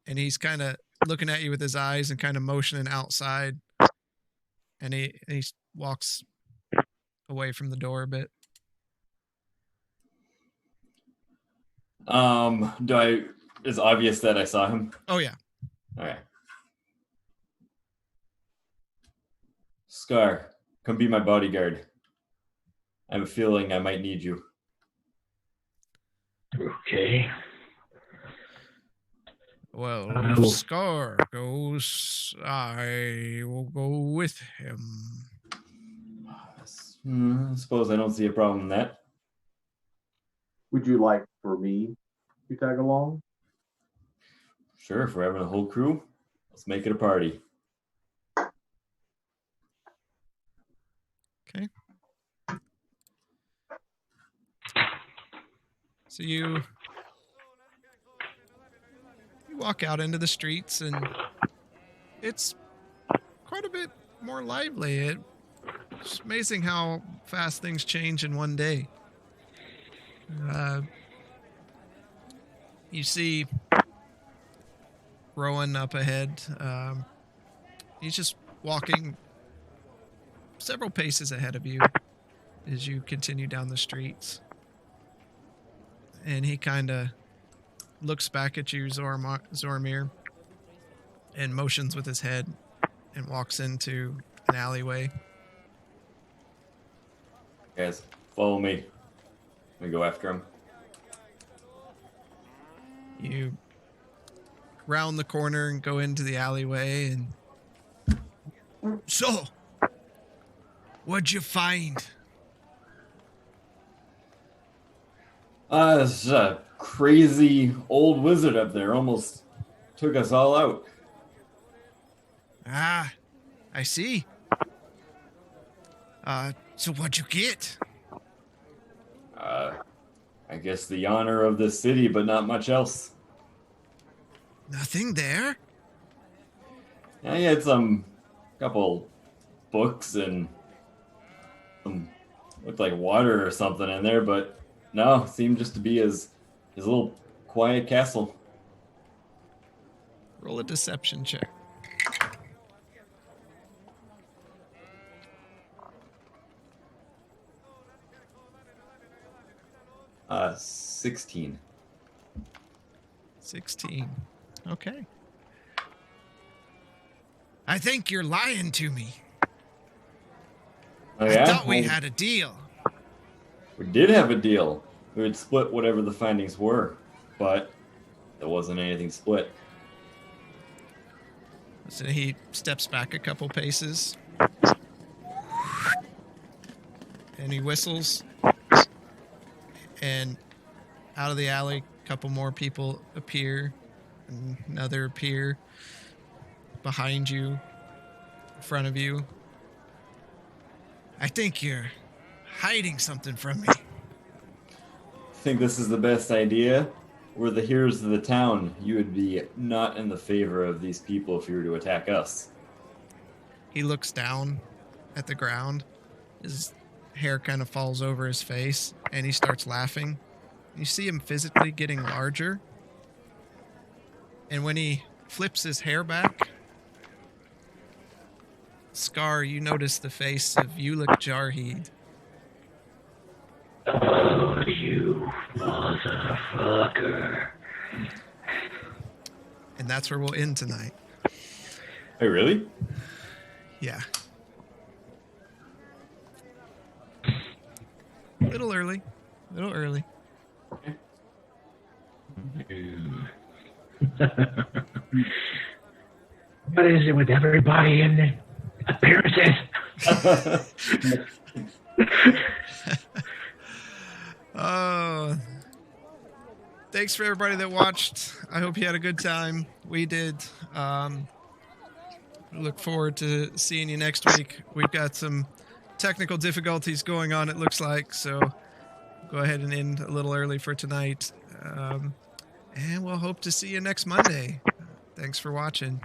and he's kind of looking at you with his eyes and kind of motioning outside, and he walks away from the door a bit. It's obvious that I saw him? Oh yeah. Okay. Scar, come be my bodyguard. I have a feeling I might need you. Okay. Well, I if will- Scar goes, I will go with him. I suppose I don't see a problem in that. Would you like for me to tag along? Sure, if we're having a whole crew, let's make it a party. Okay. So you walk out into the streets, and it's quite a bit more lively. It's amazing how fast things change in one day. You see Rowan up ahead. He's just walking several paces ahead of you as you continue down the streets. And he kind of looks back at you, Zormir, and motions with his head and walks into an alleyway. Guys, follow me. We go after him. You round the corner and go into the alleyway, and so, what'd you find? This is a crazy old wizard up there. Almost took us all out. Ah, I see. So what'd you get? I guess the honor of this city, but not much else. Nothing there? Yeah, he had some couple books and some looked like water or something in there, but no, seemed just to be his little quiet castle. Roll a deception check. 16. 16. Okay. I think you're lying to me. Oh, yeah? I thought we Well, had a deal. we did have a deal. We would split whatever the findings were, but there wasn't anything split. So he steps back a couple paces. And he whistles. And out of the alley, a couple more people appear. And another appear behind you, in front of you. I think you're hiding something from me. I think this is the best idea. We're the heroes of the town. You would be not in the favor of these people if you were to attack us. He looks down at the ground. His hair kind of falls over his face, and he starts laughing. You see him physically getting larger. And when he flips his hair back, Scar, you notice the face of Ulick Jarheed. Oh, you motherfucker. And that's where we'll end tonight. Hey, really? Yeah. Little early. Little early. What is it with everybody in the appearances? Oh, thanks for everybody that watched. I hope you had a good time. We did. Look forward to seeing you next week. We've got some technical difficulties going on, it looks like, so go ahead and end a little early for tonight. And we'll hope to see you next Monday. Thanks for watching.